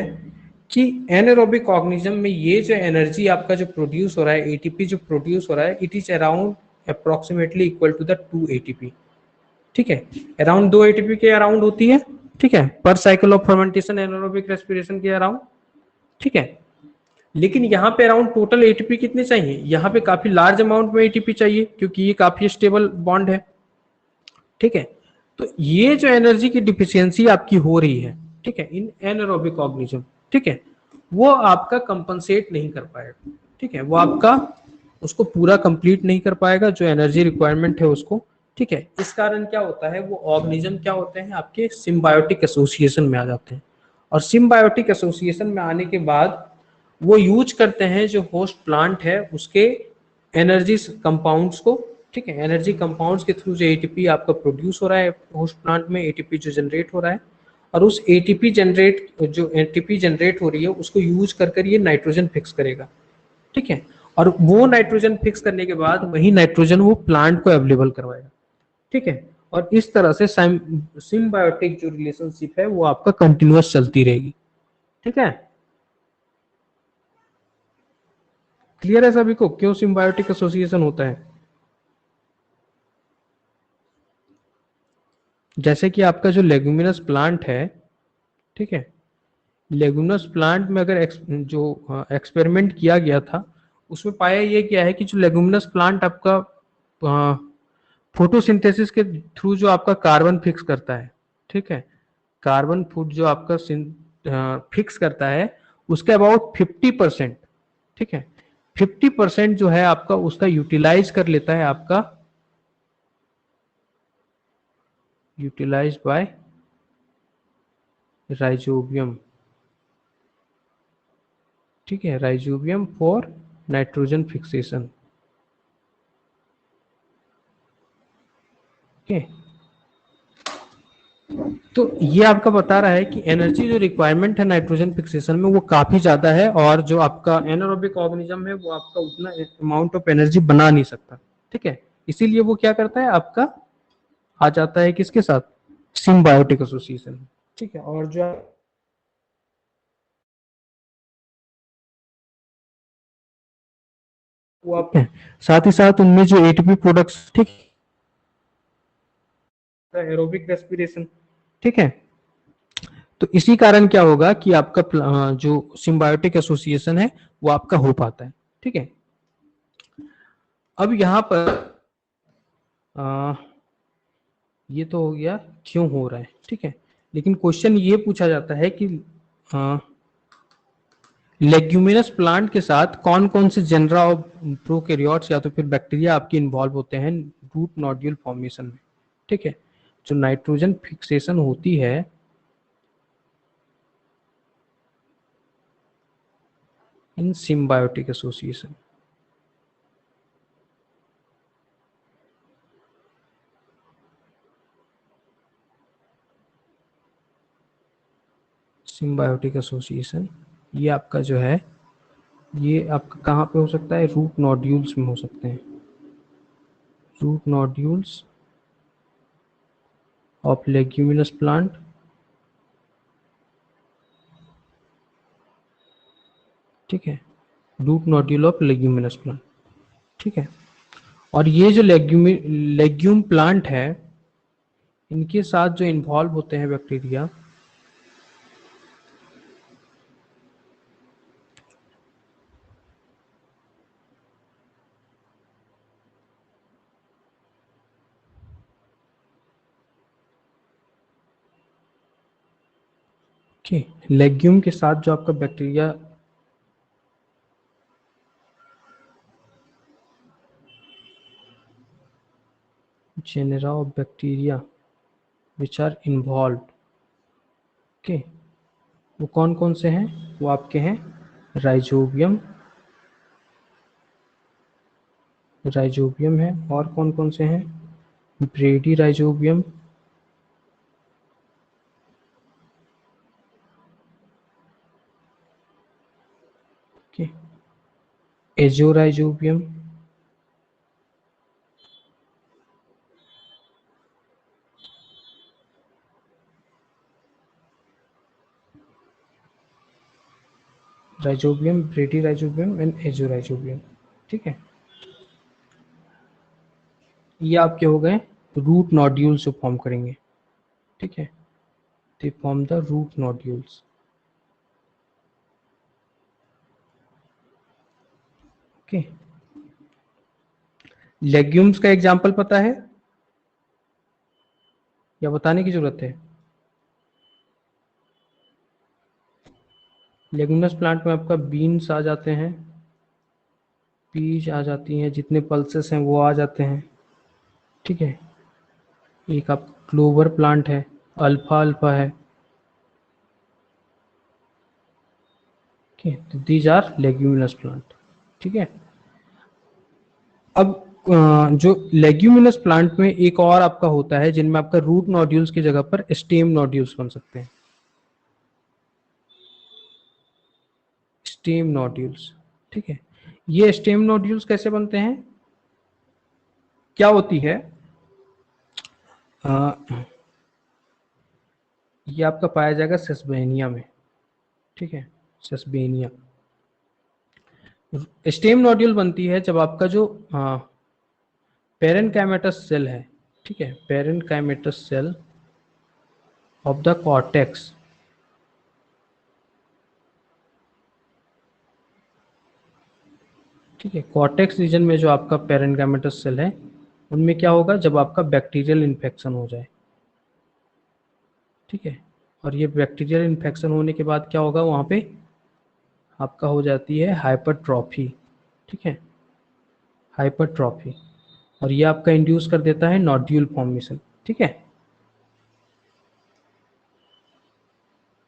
कि एनारोबिक ऑर्गेनिज्म में ये जो एनर्जी आपका जो प्रोड्यूस हो रहा है, एटीपी जो प्रोड्यूस हो रहा है, it is around approximately equal to the 2 ATP. ठीक है, अराउंड 2 एटीपी के अराउंड होती है। ठीक है, पर cycle of fermentation anaerobic respiration के अराउंड। ठीक है, लेकिन यहाँ पे अराउंड टोटल एटीपी कितने चाहिए, यहाँ पे काफी लार्ज अमाउंट में एटीपी चाहिए क्योंकि ये काफी स्टेबल बॉन्ड है। ठीक है, तो ये जो एनर्जी की डिफिशियंसी आपकी हो रही है, ठीक है, इन एनारोबिक ऑर्गेनिज्म, ठीक है, वो आपका कंपनसेट नहीं कर पाएगा। ठीक है, वो आपका उसको पूरा कंप्लीट नहीं कर पाएगा जो एनर्जी रिक्वायरमेंट है उसको। ठीक है, इस कारण क्या होता है, वो ऑर्गेनिज्म क्या होते हैं आपके सिम्बायोटिक एसोसिएशन में आ जाते हैं, और सिम्बायोटिक एसोसिएशन में आने के बाद वो यूज करते हैं जो होस्ट प्लांट है उसके एनर्जी कंपाउंड्स को। ठीक है, एनर्जी कंपाउंड्स के थ्रू जो एटीपी आपका प्रोड्यूस हो रहा है होस्ट प्लांट में, एटीपी जो जनरेट हो रहा है, और उस एटीपी जनरेट हो रही है उसको यूज कर ये नाइट्रोजन फिक्स करेगा। ठीक है, और वो नाइट्रोजन फिक्स करने के बाद वही नाइट्रोजन वो प्लांट को अवेलेबल करवाएगा। ठीक है, और इस तरह से सिम्बायोटिक जो रिलेशनशिप है वो आपका कंटिन्यूअस चलती रहेगी। ठीक है, क्लियर है सभी को क्यों सिम्बायोटिक एसोसिएशन होता है। जैसे कि आपका जो लेगुमिनस प्लांट है, ठीक है, लेगुमिनस प्लांट में अगर जो एक्सपेरिमेंट किया गया था उसमें पाया ये गया है कि जो लेगुमिनस प्लांट आपका फोटोसिंथेसिस के थ्रू जो आपका कार्बन फिक्स करता है, ठीक है, कार्बन फुट जो आपका फिक्स करता है उसके अबाउट 50%, ठीक है, 50% जो है आपका उसका यूटिलाइज कर लेता है आपका, यूटिलाइज बाय राइजोबियम। ठीक है, rhizobium for nitrogen fixation. Okay, तो ये आपका बता रहा है कि एनर्जी जो रिक्वायरमेंट है नाइट्रोजन फिक्सेशन में वो काफी ज्यादा है, और जो आपका एनारोबिक ऑर्गेनिज्म है वो आपका उतना अमाउंट ऑफ एनर्जी बना नहीं सकता। ठीक है, इसीलिए वो क्या करता है आपका आ जाता है किसके साथ, सिम्बायोटिक एसोसिएशन। ठीक है, और जो वो आप साथ ही साथ उनमें जो एटीपी प्रोडक्ट्स, ठीक, एरोबिक रेस्पिरेशन। ठीक है, तो इसी कारण क्या होगा कि आपका जो सिम्बायोटिक एसोसिएशन है वो आपका हो पाता है। ठीक है, अब यहाँ पर आ, ये तो हो गया क्यों हो रहा है। ठीक है, लेकिन क्वेश्चन ये पूछा जाता है कि लेग्यूमिनस प्लांट के साथ कौन कौन से जेनरा ऑफ प्रोकैरियोट्स या तो फिर बैक्टीरिया आपके इन्वॉल्व होते हैं रूट नोड्यूल फॉर्मेशन में। ठीक है, जो नाइट्रोजन फिक्सेशन होती है इन सिम्बायोटिक एसोसिएशन। सिम्बायोटिक एसोसिएशन, ये आपका जो है ये आपका कहाँ पे हो सकता है, रूट नोड्यूल्स में हो सकते हैं, root nodules of leguminous plant. ठीक है, root nodule of leguminous plant. ठीक है, और ये जो लेग्यूम प्लांट है, इनके साथ जो इन्वॉल्व होते हैं बैक्टीरिया, लेग्यूम के साथ जो आपका bacteria genera of bacteria which are involved, okay, वो कौन कौन से हैं, वो आपके हैं राइजोबियम, राइजोबियम है, और कौन कौन से हैं, bradyrhizobium, okay, azorhizobium, rhizobium, bradyrhizobium and azorhizobium. ठीक है, ये आपके हो गए रूट नोड्यूल्स जो फॉर्म करेंगे। ठीक है, they form the root nodules. Okay, legumes का एग्जांपल पता है या बताने की जरूरत है? लेग्यूमिनस प्लांट में आपका बीन्स आ जाते हैं, पीज आ जाती हैं, जितने पल्सेस हैं वो आ जाते हैं। ठीक है, एक आप क्लोवर प्लांट है, अल्फा अल्फा है। तो दीज आर लेग्यूमिनस प्लांट। ठीक है, अब जो लेग्यूमिनस प्लांट में एक और आपका होता है जिनमें आपका रूट नोड्यूल्स की जगह पर स्टेम नोड्यूल्स बन सकते हैं, स्टेम नोड्यूल्स। ठीक है, ये स्टेम नोड्यूल्स कैसे बनते हैं, क्या होती है, ये आपका पाया जाएगा सेस्बेनिया में। ठीक है, सेस्बेनिया स्टेम नोड्यूल बनती है जब आपका जो पेरेनकाइमेटस सेल है, ठीक है, parenchymatous cell of the cortex, ठीक है, कॉर्टेक्स रीजन में जो आपका पेरेनकाइमेटस सेल है, उनमें क्या होगा, जब आपका बैक्टीरियल इन्फेक्शन हो जाए। ठीक है, और ये बैक्टीरियल इन्फेक्शन होने के बाद क्या होगा, वहाँ पे आपका हो जाती है हाइपरट्रॉफी। ठीक है, हाइपरट्रॉफी, और ये आपका इंड्यूस कर देता है नोड्यूल फॉर्मेशन। ठीक है,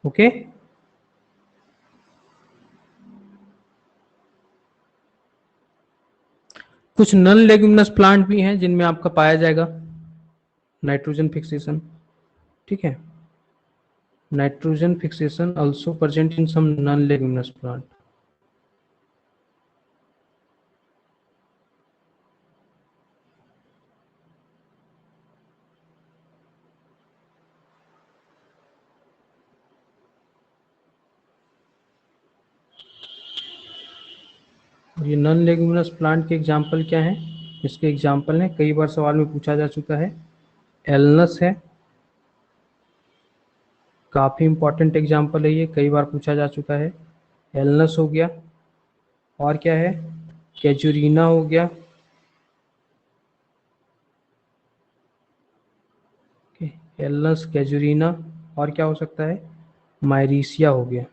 ओके, कुछ नॉन लेग्यूमिनस प्लांट भी हैं जिनमें आपका पाया जाएगा नाइट्रोजन फिक्सेशन। ठीक है, nitrogen fixation also present in some non-leguminous plant। ये नॉन लेग्यूमिनस प्लांट के एग्जाम्पल क्या हैं, इसके एग्जाम्पल हैं, कई बार सवाल में पूछा जा चुका है, एलनस है, काफ़ी इंपॉर्टेंट एग्जाम्पल है ये, कई बार पूछा जा चुका है, एलनस हो गया, और क्या है, कैजुरीना हो गया, एलनस, कैजुरीना, और क्या हो सकता है, मायरीसिया हो गया।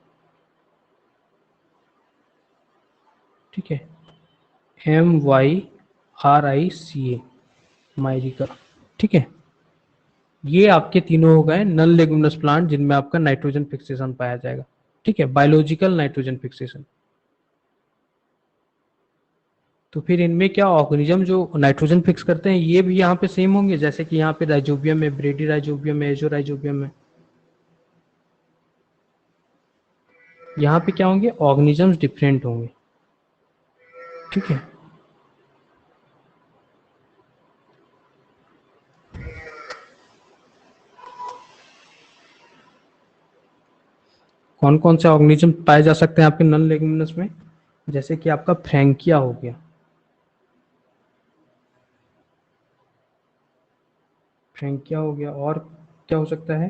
ठीक है, MYRICA, मायरिका। ठीक है, ये आपके तीनों हो गए नॉन लेग्यूमिनस प्लांट जिनमें आपका नाइट्रोजन फिक्सेशन पाया जाएगा। ठीक है, बायोलॉजिकल नाइट्रोजन फिक्सेशन। तो फिर इनमें क्या ऑर्गेनिज्म जो नाइट्रोजन फिक्स करते हैं ये भी यहाँ पे सेम होंगे, जैसे कि यहाँ पे राइजोबियम में, ब्रेडी राइजोबियम में, एजो राइजोबियम में। यहाँ पे क्या होंगे, ऑर्गेनिजम्स डिफरेंट होंगे, ठीक है। कौन कौन से ऑर्गेनिज्म पाए जा सकते हैं आपके नॉन लेग्यूमिनस में, जैसे कि आपका फ्रैंकिया हो गया, फ्रैंकिया हो गया, और क्या हो सकता है,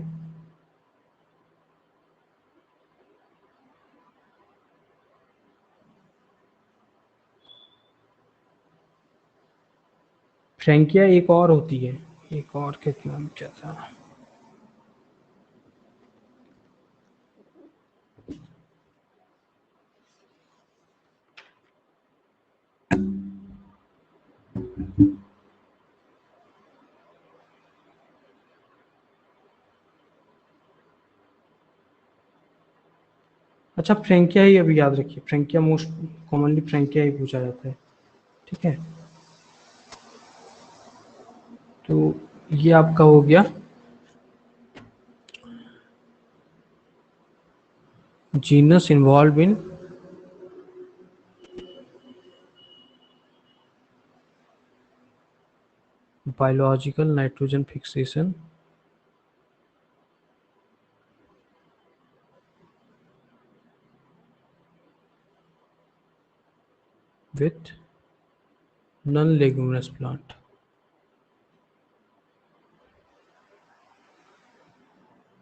फ्रैंकिया एक और होती है, एक और कितना क्या था, अच्छा फ्रैंकिया ही अभी याद रखिए, फ्रैंकिया मोस्ट कॉमनली फ्रैंकिया ही पूछा जाता है, ठीक है। तो ये आपका हो गया genus involve in biological nitrogen fixation with non leguminous plant.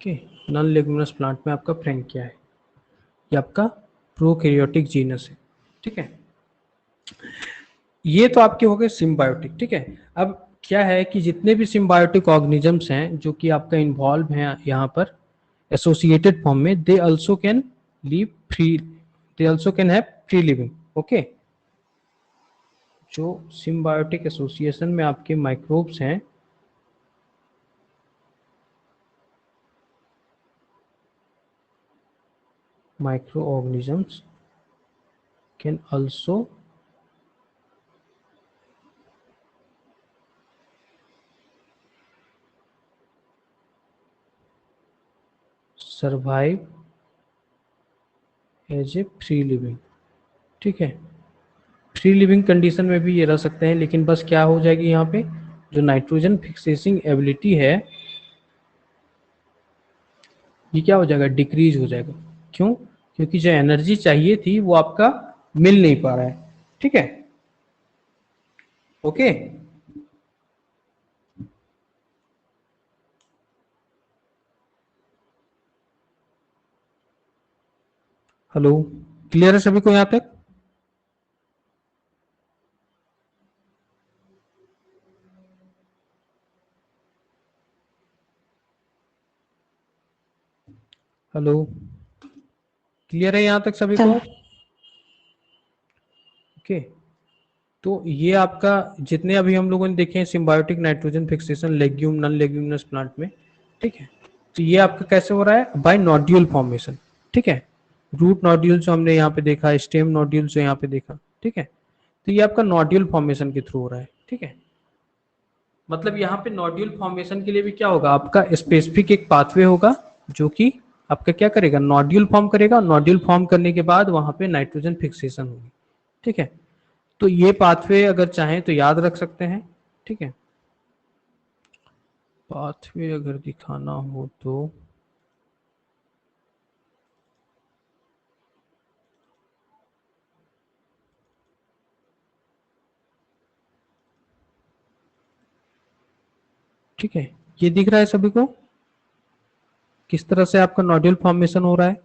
Okay, non leguminous plant में आपका फ्रैंकिया है, ये आपका प्रोकैरियोटिक जीनस है, ठीक है। ये तो आपके हो गए सिम्बायोटिक, ठीक है। अब क्या है कि जितने भी सिम्बायोटिक ऑर्गेनिजम्स हैं जो कि आपका इन्वॉल्व हैं यहाँ पर एसोसिएटेड फॉर्म में, they also can live free, they also can have free living, okay. जो सिम्बायोटिक एसोसिएशन में आपके माइक्रोब्स हैं, microorganisms can also survive as a free living, ठीक है। फ्री लिविंग कंडीशन में भी ये रह सकते हैं, लेकिन बस क्या हो जाएगी यहाँ पे, जो नाइट्रोजन फिक्सेसिंग एबिलिटी है ये क्या हो जाएगा, डिक्रीज हो जाएगा। क्यों? क्योंकि जो एनर्जी चाहिए थी वो आपका मिल नहीं पा रहा है, ठीक है, ओके। हेलो, क्लियर है सभी को यहाँ तक? हेलो, क्लियर है यहाँ तक सभी को? ओके, तो ये आपका जितने अभी हम लोगों ने देखे हैं symbiotic nitrogen fixation legume non leguminous plant में, ठीक है, तो ये आपका कैसे हो रहा है, बाय नोड्यूल फॉर्मेशन, ठीक है। रूट नोड्यूल जो हमने यहाँ पे देखा, स्टेम नोड्यूल जो यहाँ पे देखा, ठीक है, तो ये आपका नोड्यूल फॉर्मेशन के थ्रू हो रहा है, ठीक है। मतलब यहाँ पे नोड्यूल फॉर्मेशन के लिए भी क्या होगा, आपका स्पेसिफिक एक पाथवे होगा जो कि आपका क्या करेगा, नोड्यूल फॉर्म करेगा, नोड्यूल फॉर्म करने के बाद वहां पे नाइट्रोजन फिक्सेशन होगी, ठीक है। तो ये पाथवे अगर चाहें तो याद रख सकते हैं, ठीक है। पाथवे अगर दिखाना हो तो ठीक है, ये दिख रहा है सभी को किस तरह से आपका नोड्यूल फॉर्मेशन हो रहा है।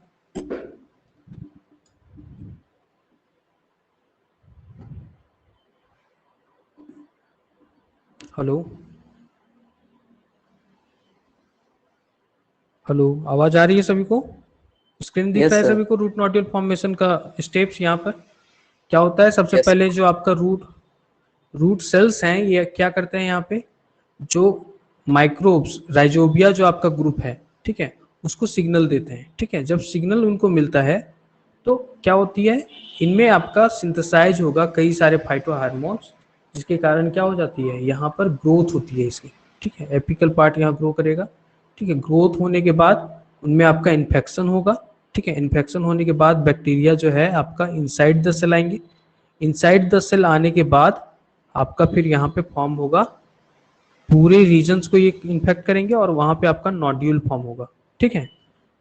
हेलो हेलो, आवाज आ रही है सभी को? स्क्रीन दिख Yes, रहा है sir. सभी को? रूट नोड्यूल फॉर्मेशन का स्टेप्स यहाँ पर क्या होता है, सबसे Yes. पहले जो आपका रूट सेल्स हैं ये क्या करते हैं, यहाँ पे जो माइक्रोब्स राइजोबिया जो आपका ग्रुप है, ठीक है, उसको सिग्नल देते हैं, ठीक है। जब सिग्नल उनको मिलता है तो क्या होती है, इनमें आपका सिंथेसाइज होगा कई सारे फाइटो हार्मोन्स, जिसके कारण क्या हो जाती है, यहाँ पर ग्रोथ होती है इसकी, ठीक है। एपिकल पार्ट यहाँ ग्रो करेगा, ठीक है। ग्रोथ होने के बाद उनमें आपका इन्फेक्शन होगा, ठीक है। इन्फेक्शन होने के बाद बैक्टीरिया जो है आपका इनसाइड द सेल आएंगे, इनसाइड द सेल आने के बाद आपका फिर यहाँ पे फॉर्म होगा, पूरे रीजन्स को ये इन्फेक्ट करेंगे और वहां पे आपका नोड्यूल फॉर्म होगा। ठीक है।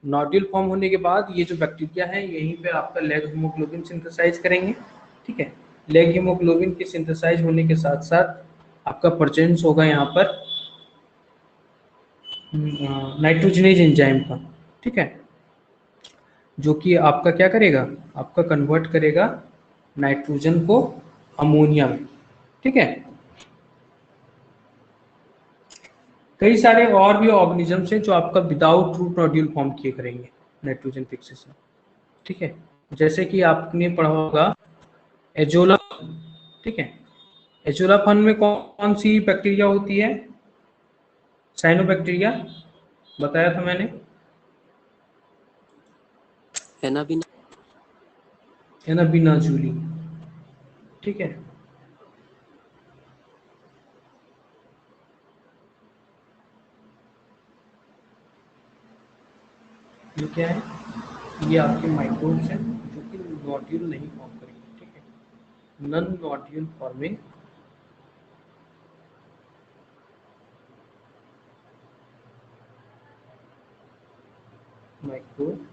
नोड्यूल फॉर्म होने के बाद ये जो बैक्टीरिया है यहीं पे आपका लेग हीमोग्लोबिन सिंथेसाइज करेंगे। ठीक है। लेग हीमोग्लोबिन के सिंथेसाइज होने के साथ साथ आपका प्रेजेंस होगा यहाँ पर नाइट्रोजनेज एंजाइम का। ठीक है। जो कि आपका क्या करेगा, आपका कन्वर्ट करेगा नाइट्रोजन को अमोनिया में। ठीक है। कई सारे और भी ऑर्गेनिजम्स हैं जो आपका विदाउट रूट नोड्यूल फॉर्म किए करेंगे नाइट्रोजन फिक्सेशन। ठीक है। जैसे कि आपने पढ़ा होगा एजोला। ठीक है। एजोला फन में कौन सी बैक्टीरिया होती है, साइनोबैक्टीरिया बताया था मैंने, एनाबिना जूली। ठीक है। ये क्या है, ये आपके माइक्रोब्स हैं जो कि नोड्यूल नहीं फॉर्म करेंगे। ठीक है। नन नोड्यूल फॉर्मिंग माइक्रोब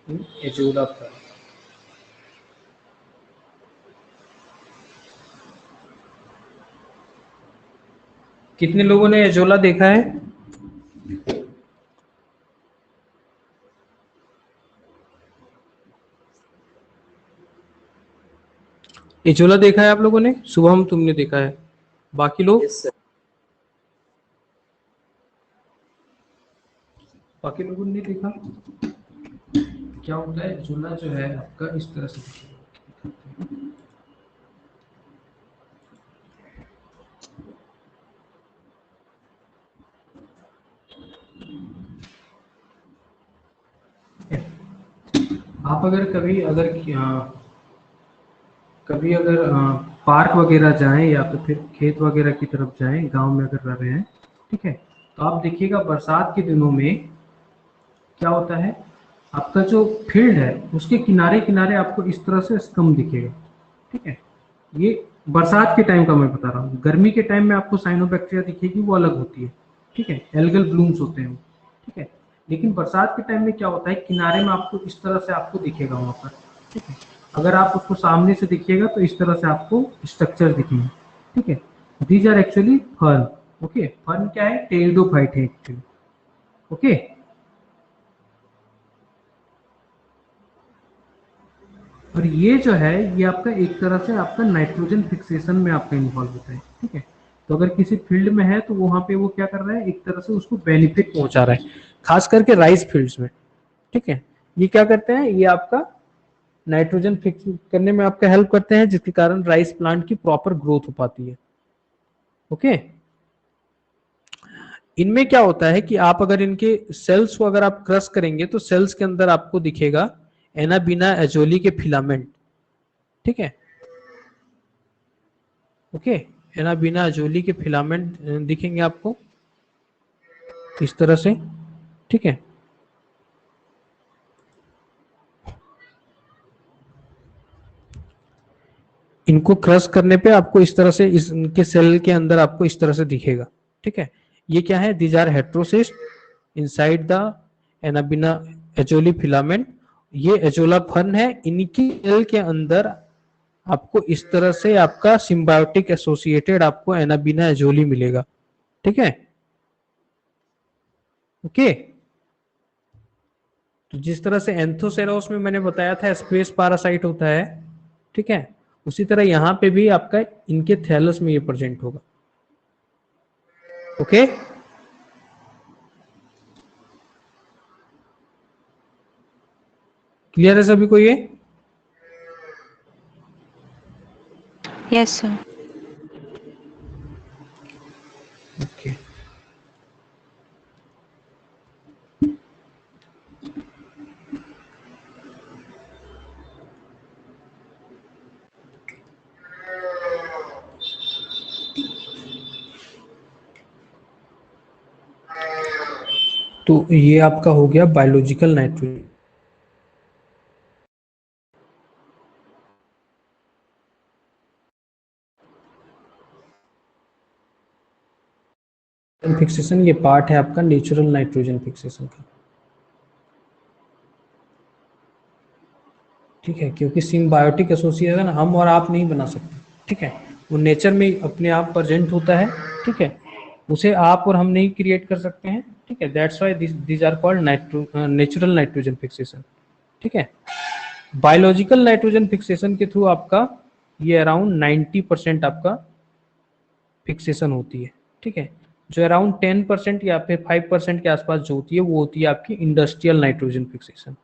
इन एजोला फन। कितने लोगों ने एजोला देखा है? एजोला देखा है आप लोगों ने? शुभम तुमने देखा है, बाकी लोग? Yes sir. बाकी लोगों ने देखा? क्या होता है, एजोला जो है आपका इस तरह से आप अगर कभी अगर पार्क वगैरह जाएं या तो फिर खेत वगैरह की तरफ जाएं, गांव में अगर रह रहे हैं, ठीक है, तो आप देखिएगा बरसात के दिनों में क्या होता है, आपका जो फील्ड है उसके किनारे किनारे आपको इस तरह से स्कम दिखेगा। ठीक है। ये बरसात के टाइम का मैं बता रहा हूँ। गर्मी के टाइम में आपको साइनोबैक्टीरिया दिखेगी, वो अलग होती है। ठीक है। एल्गल ब्लूम्स होते हैं वो। ठीक है। लेकिन बरसात के टाइम में क्या होता है, किनारे में आपको इस तरह से आपको दिखेगा वहां पर। ठीक है। अगर आप उसको सामने से दिखिएगा तो इस तरह से आपको स्ट्रक्चर दिखेंगे। ठीक है। These are actually fern. Okay. Fern क्या है, टेरिडोफाइट है एक्चुअली। ओके। और ये जो है ये आपका एक तरह से आपका नाइट्रोजन फिक्सेशन में आपका इन्वॉल्व होता है। ठीक है। तो अगर किसी फील्ड में है तो वहां पे वो क्या कर रहा है, एक तरह से उसको बेनिफिट पहुंचा रहा है, खास करके राइस फील्ड्स में। ठीक है। ये क्या करते हैं, ये आपका नाइट्रोजन फिक्स करने में आपका हेल्प करते हैं, जिसके कारण राइस प्लांट की प्रॉपर ग्रोथ हो पाती है। ओके। इनमें क्या होता है कि आप अगर इनके सेल्स को अगर आप क्रश करेंगे तो सेल्स के अंदर आपको दिखेगा एनाबिना एजोली के फिलामेंट। ठीक है। ओके। एनाबिना एजोली के फिलामेंट दिखेंगे आपको इस तरह से। ठीक है। इनको क्रश करने पे आपको इस तरह से इनके सेल के अंदर आपको इस तरह से दिखेगा। ठीक है। ये क्या है, these are heterocyst inside the anabaena azollae filament. ये एजोला फर्न है, इनकी सेल के अंदर आपको इस तरह से आपका सिम्बायोटिक एसोसिएटेड आपको एनाबिना एजोली मिलेगा। ठीक है। ओके। तो जिस तरह से एंथोसेरोस में मैंने बताया था स्पेस पैरासाइट होता है, ठीक है, उसी तरह यहां पे भी आपका इनके थैलस में ये प्रेजेंट होगा। ओके। क्लियर है सभी को ये? Yes sir. ओके। तो ये आपका हो गया बायोलॉजिकल नाइट्रोजन। फिक्सेशन ये पार्ट है आपका नेचुरल नाइट्रोजन फिक्सेशन का, ठीक है, क्योंकि सिम्बायोटिक एसोसिएशन हम और आप नहीं बना सकते, ठीक है, वो नेचर में अपने आप प्रेजेंट होता है, ठीक है, उसे आप और हम नहीं क्रिएट कर सकते हैं, ठीक है, that's why this are called natural nitrogen fixation, ठीक है। बायोलॉजिकल नाइट्रोजन फिक्सेशन के थ्रू आपका ये अराउंड 90% आपका फिक्सेशन होती है, ठीक है, जो अराउंड 10% या फिर 5% के आसपास जो होती है वो होती है आपकी industrial nitrogen fixation.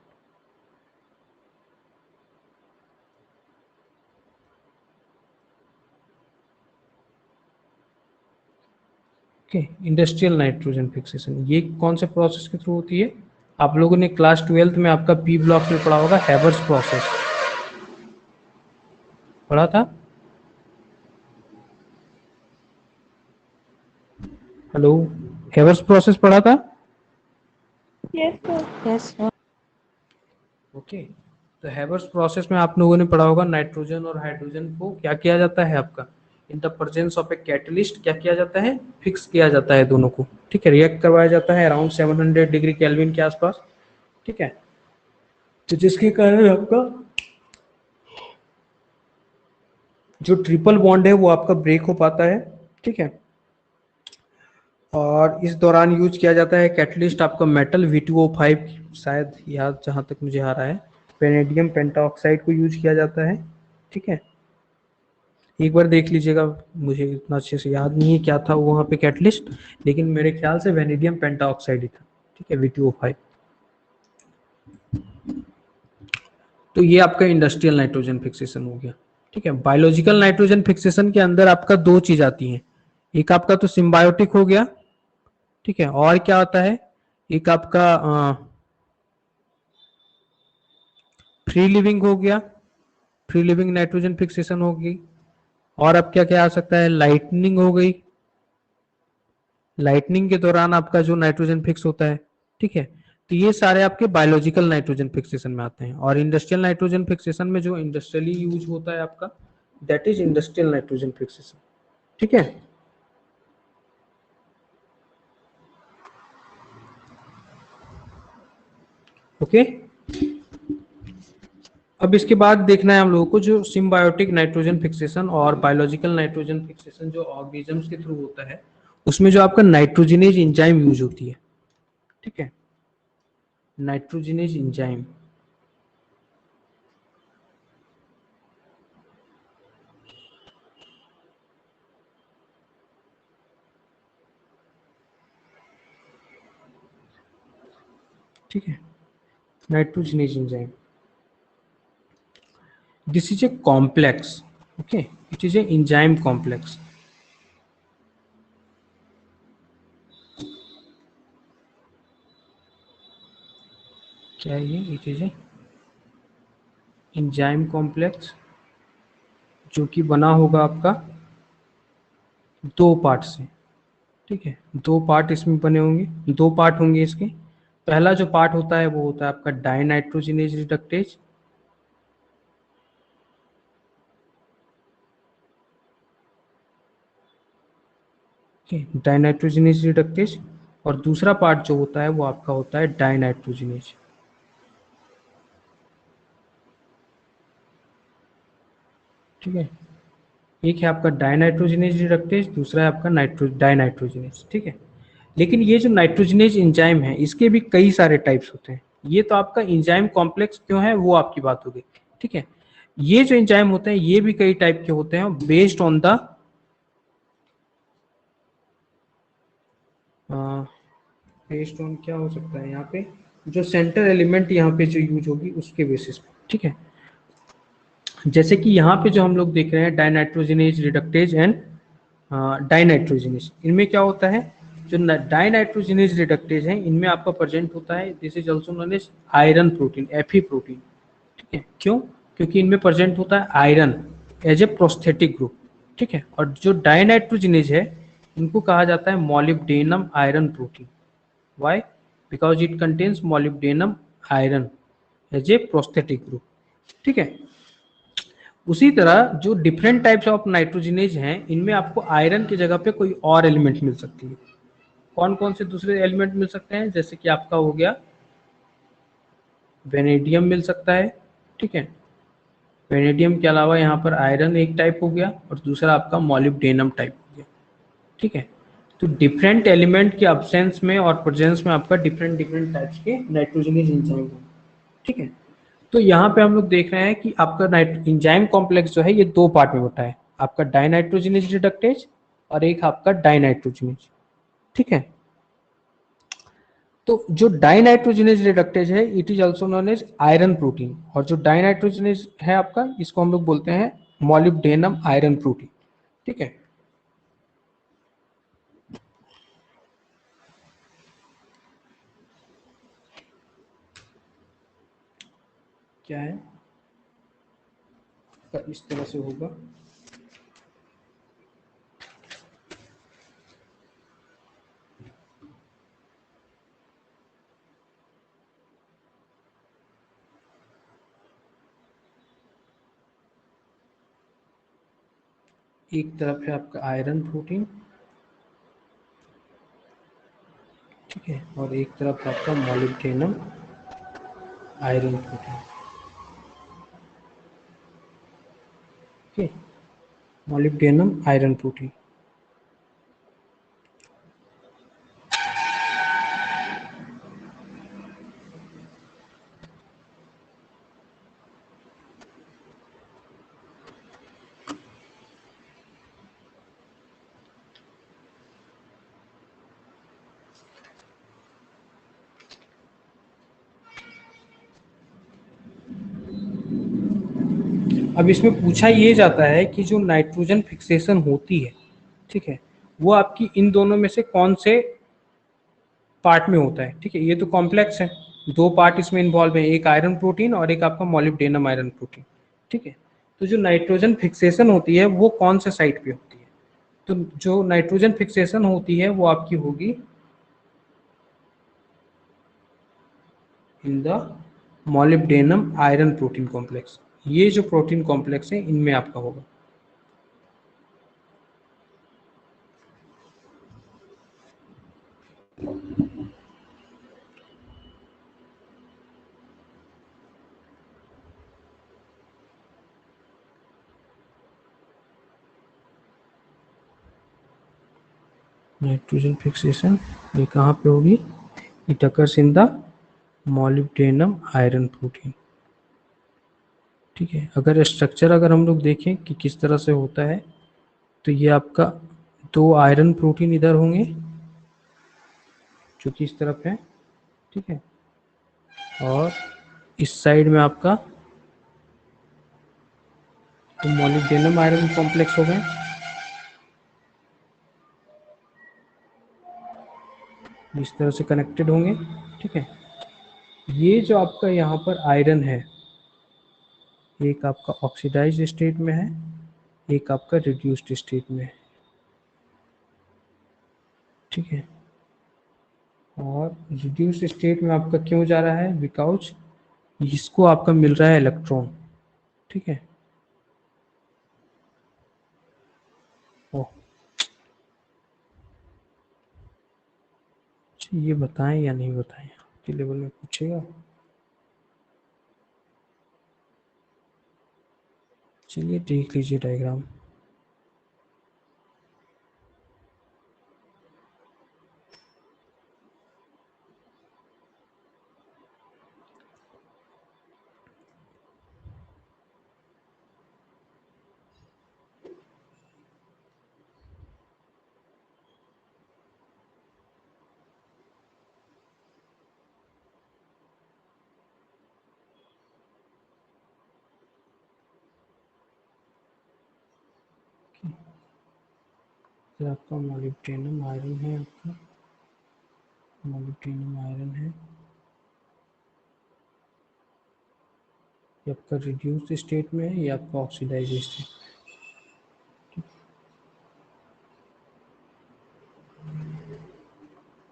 Okay, industrial nitrogen fixation ये कौन से प्रोसेस के थ्रू होती है? आप लोगों ने क्लास 12th में आपका पी ब्लॉक में पढ़ा होगा, हैवर्स प्रोसेस पढ़ा था। हेलो, हैवर्स प्रोसेस पढ़ा था। Yes sir. Yes, sir. Okay, तो हैवर्स प्रोसेस में आप लोगों ने पढ़ा होगा नाइट्रोजन और हाइड्रोजन को क्या किया जाता है आपका, in the presence of a catalyst क्या किया जाता है, फिक्स किया जाता है दोनों को, ठीक है, रिएक्ट करवाया जाता है अराउंड 700 डिग्री केल्विन के आसपास, ठीक है, तो जिसके कारण आपका जो ट्रिपल बॉन्ड है वो आपका ब्रेक हो पाता है, ठीक है, और इस दौरान यूज किया जाता है कैटलिस्ट आपका मेटल V2O5, शायद याद जहां तक मुझे आ रहा है वेनेडियम पेंटाऑक्साइड को यूज किया जाता है, ठीक है, एक बार देख लीजिएगा, मुझे इतना अच्छे से याद नहीं है क्या था वहां पे कैटलिस्ट, लेकिन मेरे ख्याल से वेनेडियम पेंटाऑक्साइड ही था, ठीक है, V2O5। तो ये आपका इंडस्ट्रियल नाइट्रोजन फिक्सेशन हो गया, ठीक है। बायोलॉजिकल नाइट्रोजन फिक्सेशन के अंदर आपका दो चीज आती हैं, एक आपका तो सिम्बायोटिक हो गया, ठीक है, और क्या होता है, एक आपका फ्री लिविंग हो गया, फ्री लिविंग नाइट्रोजन फिक्सेशन हो गई, और अब क्या क्या आ सकता है, लाइटनिंग हो गई, लाइटनिंग के दौरान आपका जो नाइट्रोजन फिक्स होता है, ठीक है, तो ये सारे आपके बायोलॉजिकल नाइट्रोजन फिक्सेशन में आते हैं। और इंडस्ट्रियल नाइट्रोजन फिक्सेशन में जो इंडस्ट्रियली यूज होता है आपका, that is industrial nitrogen fixation, ठीक है। ओके, अब इसके बाद देखना है हम लोगों को जो सिम्बायोटिक नाइट्रोजन फिक्सेशन और बायोलॉजिकल नाइट्रोजन फिक्सेशन जो ऑर्गेनिजम्स के थ्रू होता है, उसमें जो आपका नाइट्रोजिनेज एंजाइम यूज होती है, ठीक है, नाइट्रोजिनेज एंजाइम, ठीक है, nitrogenase enzyme, this is a complex, okay, it is a enzyme complex, क्या है ये, it is a enzyme complex जो कि बना होगा आपका दो पार्ट से, ठीक है, दो पार्ट इसमें बने होंगे, दो पार्ट होंगे इसके। पहला जो पार्ट होता है वो होता है आपका डाइनाइट्रोजिनेज रिडक्टेज, डाइनाइट्रोजिनेज रिडक्टेज, और दूसरा पार्ट जो होता है वो आपका होता है डाइनाइट्रोजिनेज, ठीक है, एक है आपका डाइनाइट्रोजिनेज रिडक्टेज, दूसरा है आपका डाइनाइट्रोजिनेज, ठीक है। लेकिन ये जो नाइट्रोजिनेज एंजाइम है इसके भी कई सारे टाइप्स होते हैं, ये तो आपका एंजाइम कॉम्प्लेक्स क्यों है वो आपकी बात होगी, ठीक है। ये जो एंजाइम होते हैं ये भी कई टाइप के होते हैं, based on the based on क्या हो सकता है यहाँ पे, जो सेंटर एलिमेंट यहाँ पे जो यूज होगी उसके बेसिस पे, ठीक है। जैसे कि यहाँ पे जो हम लोग देख रहे हैं डाइनाइट्रोजिनेज रिडक्टेज एंड डाइनाइट्रोजिनेज, इनमें क्या होता है, जो डाइनाइट्रोजिनेज रिडक्टेज है इनमें आपका प्रेजेंट होता है, this is also known as iron protein, Fe protein, ठीक है, क्यों, क्योंकि इनमें प्रेजेंट होता है iron as a prosthetic group, ठीक है। और जो डाइनाइट्रोजिनेज है इनको कहा जाता है molybdenum iron protein, why, because it contains molybdenum iron as a prosthetic group. ठीक है, उसी तरह जो डिफरेंट टाइप्स ऑफ नाइट्रोजनेज हैं, इनमें आपको आयरन की जगह पे कोई और एलिमेंट मिल सकती है। कौन कौन से दूसरे एलिमेंट मिल सकते हैं? जैसे कि आपका हो गया वेनेडियम मिल सकता है। ठीक है, वेनेडियम के अलावा यहाँ पर आयरन एक टाइप हो गया और दूसरा आपका मॉलिब्डेनम टाइप हो गया। ठीक है, तो डिफरेंट एलिमेंट के अब्सेंस में और प्रेजेंस में आपका डिफरेंट डिफरेंट टाइप्स के नाइट्रोजनेज एंजाइम होंगे। ठीक है, तो यहाँ पे हम लोग देख रहे हैं कि आपका एंजाइम कॉम्प्लेक्स जो है ये दो पार्ट में बटा है, आपका डाइनाइट्रोजनेज रिडक्टेज और एक आपका डाइनाइट्रोजनेज। ठीक है, तो जो डाइनाइट्रोजनेज रिडक्टेज है it is also known as iron protein, और जो डाइनाइट्रोजनेज है आपका इसको हम लोग बोलते हैं मॉलिब्डेनम आयरन प्रोटीन। ठीक है, क्या है तो इस तरह से होगा। एक तरफ है आपका आयरन प्रोटीन, ठीक है, और एक तरफ आपका मॉलिब्डेनम आयरन प्रोटीन। ठीक, मॉलिब्डेनम आयरन प्रोटीन। अब इसमें पूछा ये जाता है कि जो नाइट्रोजन फिक्सेशन होती है, ठीक है, वो आपकी इन दोनों में से कौन से पार्ट में होता है? ठीक है, ये तो कॉम्प्लेक्स है, दो पार्ट इसमें इन्वॉल्व है, एक आयरन प्रोटीन और एक आपका मॉलिब्डेनम आयरन प्रोटीन। ठीक है, तो जो नाइट्रोजन फिक्सेशन होती है वो कौन से साइट पे होती है? तो जो नाइट्रोजन फिक्सेशन होती है वो आपकी होगी in the molybdenum iron protein complex. ये जो प्रोटीन कॉम्प्लेक्स है इनमें आपका होगा। नाइट्रोजन फिक्सेशन ये कहाँ पे होगी? It occurs in the molybdenum iron protein. ठीक है, अगर स्ट्रक्चर अगर हम लोग देखें कि किस तरह से होता है, तो ये आपका दो आयरन प्रोटीन इधर होंगे जो कि इस तरफ है। ठीक है, और इस साइड में आपका तो मॉलिब्डेनम आयरन कॉम्प्लेक्स हो गए, इस तरह से कनेक्टेड होंगे। ठीक है, ये जो आपका यहाँ पर आयरन है, एक आपका ऑक्सीडाइज्ड स्टेट में है, एक आपका रिड्यूस्ड स्टेट में है। ठीक है, और रिड्यूस्ड स्टेट में आपका क्यों जा रहा है? बिकॉज इसको आपका मिल रहा है इलेक्ट्रॉन। ठीक है, ओह अच्छा, ये बताएं या नहीं बताएं आपके लेवल में पूछेगा। चलिए देख लीजिए डायग्राम। फिर आपका मॉलिब्डेनम आयरन है, आपका मॉलिब्डेनम आयरन है, ये आपका रिड्यूस्ड स्टेट में है, ये आपका ऑक्सीडाइज्ड स्टेट।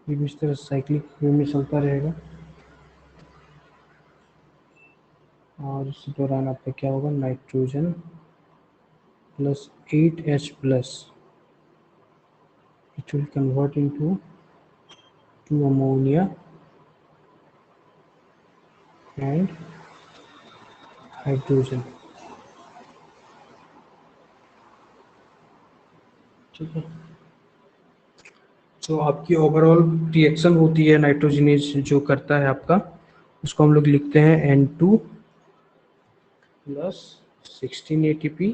ये भी इस तरह साइक्लिक वे में चलता रहेगा और इसी दौरान आपका क्या होगा, nitrogen plus 8H plus, it will convert into 2 ammonia and hydrogen। ठीक है, जो आपकी ओवरऑल रिएक्शन होती है नाइट्रोजनेज जो करता है आपका, उसको हम लोग लिखते हैं N2 plus 16 ATP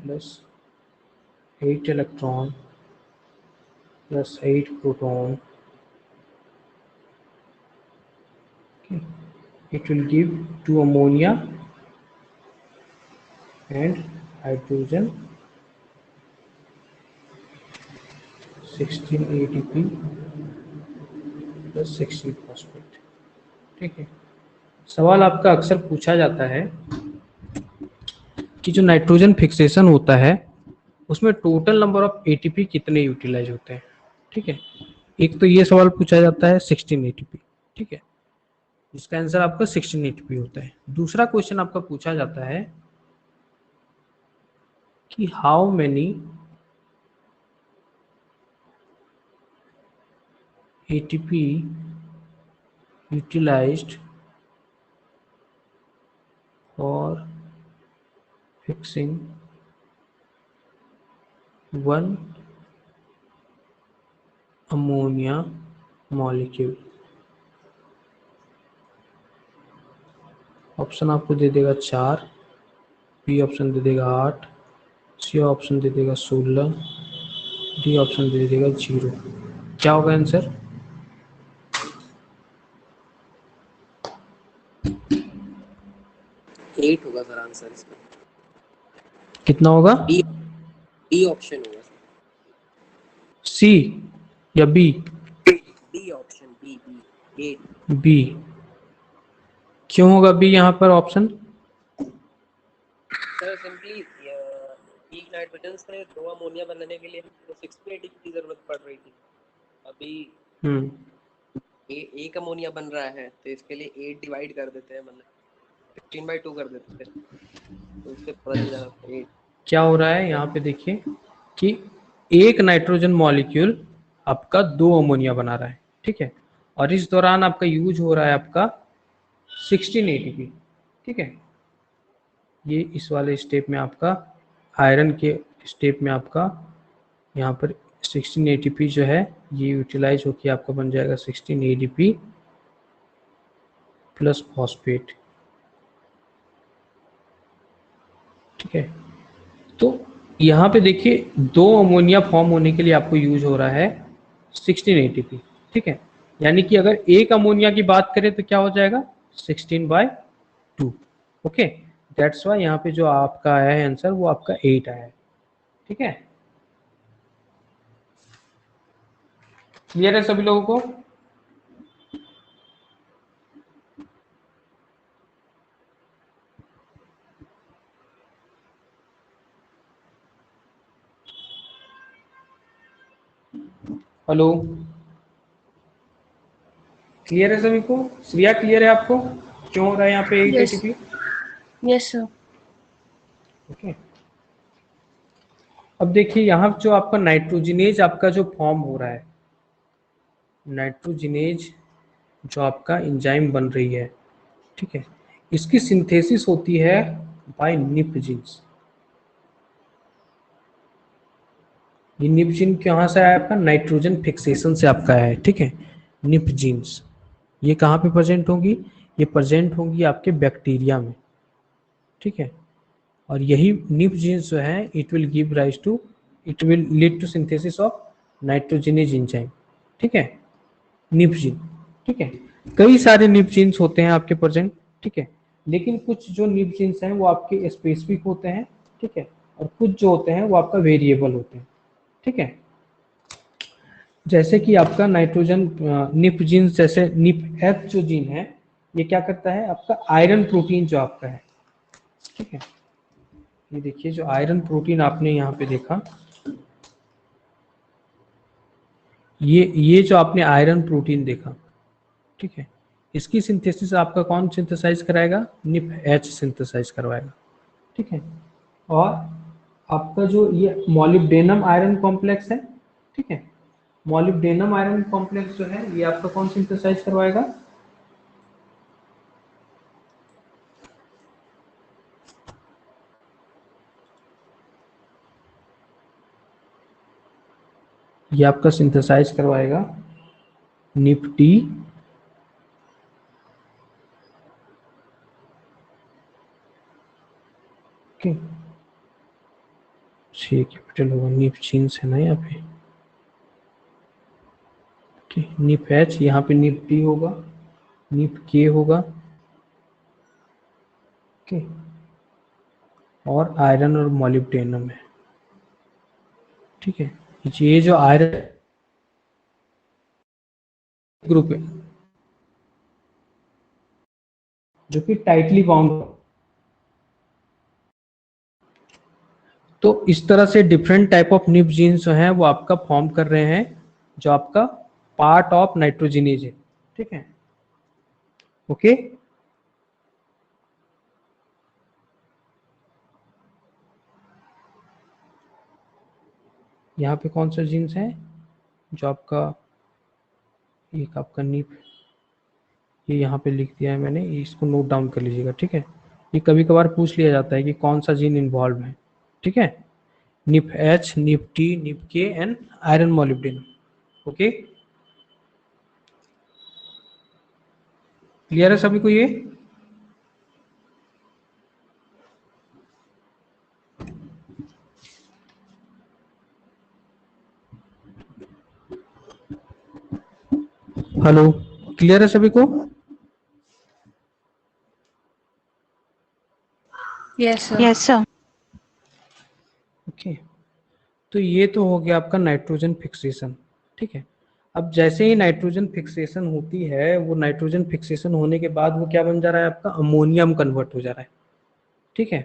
plus 8 electron plus 8 proton. It will give 2 ammonia and hydrogen, 16 ATP plus 16 phosphate। ठीक है, सवाल आपका अक्सर पूछा जाता है कि जो नाइट्रोजन फिक्सेशन होता है उसमें टोटल नंबर ऑफ एटीपी कितने यूटिलाइज होते हैं। ठीक है, एक तो ये सवाल पूछा जाता है 16 एटीपी। ठीक है, इसका आंसर आपका 16 एटीपी होता है। दूसरा क्वेश्चन आपका पूछा जाता है कि how many ATP utilized for fixing 1 ammonia molecule. Option आपको दे देगा 4, बी ऑप्शन दे देगा 8, सी ऑप्शन दे देगा 16, डी ऑप्शन दे देगा 0। क्या होगा आंसर? एट होगा सर आंसर इसका। कितना होगा? डी ऑप्शन होगा सर। सी या B? D option, B B 8। B क्यों होगा बी यहाँ पर ऑप्शन? सर सिंपली एक नाइट्रोजन से 2 अमोनिया बनाने के लिए हमको 16 एटीपी की जरूरत पड़ रही थी। अभी एक अमोनिया बन रहा है तो इसके लिए 8 डिवाइड कर देते हैं, मतलब 16/2 कर देते हैं, तो उससे पता चल जाएगा 8। क्या हो रहा है यहाँ पे देखिए कि एक नाइट्रोजन मॉलिक्यूल आपका 2 अमोनिया बना रहा है। ठीक है, और इस दौरान आपका यूज हो रहा है आपका 16 एटीपी। ठीक है, ये इस वाले स्टेप में आपका आयरन के स्टेप में आपका यहाँ पर 16 एटीपी जो है ये यूटिलाइज होकर आपका बन जाएगा 16 एटीपी प्लस फॉस्फेट। ठीक है, तो यहाँ पे देखिए 2 अमोनिया फॉर्म होने के लिए आपको यूज हो रहा है 16 एटीपी। ठीक है, यानी कि अगर एक अमोनिया की बात करें तो क्या हो जाएगा 16/2। ओके, दैट्स वाई यहाँ पे जो आपका आया है आंसर वो आपका 8 आया है। ठीक है, क्लियर है सभी लोगों को? हेलो, क्लियर है सभी को? श्रिया क्लियर है आपको क्यों हो रहा है यहाँ पे 8 Yes. ATP? Yes sir. Okay, अब देखिए यहाँ जो आपका नाइट्रोजिनेज आपका जो फॉर्म हो रहा है, नाइट्रोजिनेज जो आपका एंजाइम बन रही है, ठीक है, इसकी सिंथेसिस होती है बाय निप जीन्स। ये निप जीन कहाँ से आया आपका? नाइट्रोजन फिक्सेशन से आपका है। ठीक है, निप जीन्स ये कहाँ पे प्रेजेंट होंगी? ये प्रेजेंट होंगी आपके बैक्टीरिया में। ठीक है, और यही निप जीन्स जो है it will give rise to, it will lead to synthesis of nitrogenase enzyme. ठीक है, निप जीन। ठीक है, कई सारे निप जीन्स होते हैं आपके प्रेजेंट। ठीक है, लेकिन कुछ जो निप जीन्स हैं वो आपके स्पेसिफिक होते हैं। ठीक है, और कुछ जो होते हैं वो आपका वेरिएबल होते हैं। ठीक है, जैसे कि आपका नाइट्रोजन निप जीन्स, जैसे निप एफ जो जीन है ये क्या करता है? आपका आयरन प्रोटीन जो आपका है ठीक है। ये देखिए जो आयरन प्रोटीन आपने यहाँ पे देखा, ये जो आपने आयरन प्रोटीन देखा, ठीक है, इसकी सिंथेसिस आपका कौन सिंथेसाइज कराएगा? NIPH सिंथेसाइज करवाएगा, ठीक है। और आपका जो ये मॉलिब्डेनम आयरन कॉम्प्लेक्स है, ठीक है, मॉलिब्डेनम आयरन कॉम्प्लेक्स जो है ये आपका कौन सिंथेसाइज करवाएगा? ये आपका सिंथेसाइज करवाएगा निफ्टी ओके, 6 कैपिटल होगा, निप जीन्स है ना यहाँ पे, ठीक, निप एच, यहाँ पे निप डी होगा, निप के होगा, ओके, और आयरन और मॉलिब्डेनम है, ठीक है। ये जो आयरन ग्रुप है जो कि टाइटली बाउंड, तो इस तरह से different type of nif genes जो हैं वो आपका फॉर्म कर रहे हैं जो आपका पार्ट ऑफ नाइट्रोजिनेज है, ठीक है, ओके। यहाँ पे कौन सा जीन्स है जो आपका, एक आपका निप, ये यहाँ पे लिख दिया है मैंने, इसको नोट डाउन कर लीजिएगा, ठीक है। ये कभी कभार पूछ लिया जाता है कि कौन सा जीन इन्वॉल्व है, ठीक है। निप एच, निप टी, निप के and iron molybdenum, okay. Clear है सभी को ये? हेलो, क्लियर है सभी को? Yes sir. Yes, sir. Okay, तो ये तो हो गया आपका नाइट्रोजन फिक्सेशन, ठीक है। अब जैसे ही नाइट्रोजन फिक्सेशन होती है, वो नाइट्रोजन फिक्सेशन होने के बाद वो क्या बन जा रहा है आपका? अमोनियम कन्वर्ट हो जा रहा है, ठीक है।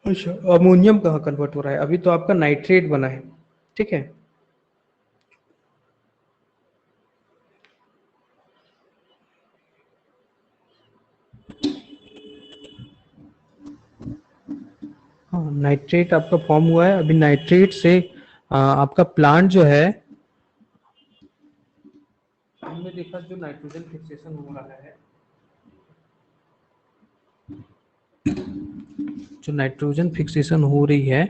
अच्छा, अमोनियम कहाँ कन्वर्ट हो रहा है? अभी तो आपका नाइट्रेट बना है, ठीक है। हाँ, नाइट्रेट आपका फॉर्म हुआ है। अभी नाइट्रेट से आपका प्लांट जो है, हमने देखा जो नाइट्रोजन फिक्सेशन हो रहा है, जो नाइट्रोजन फिक्सेशन हो रही है,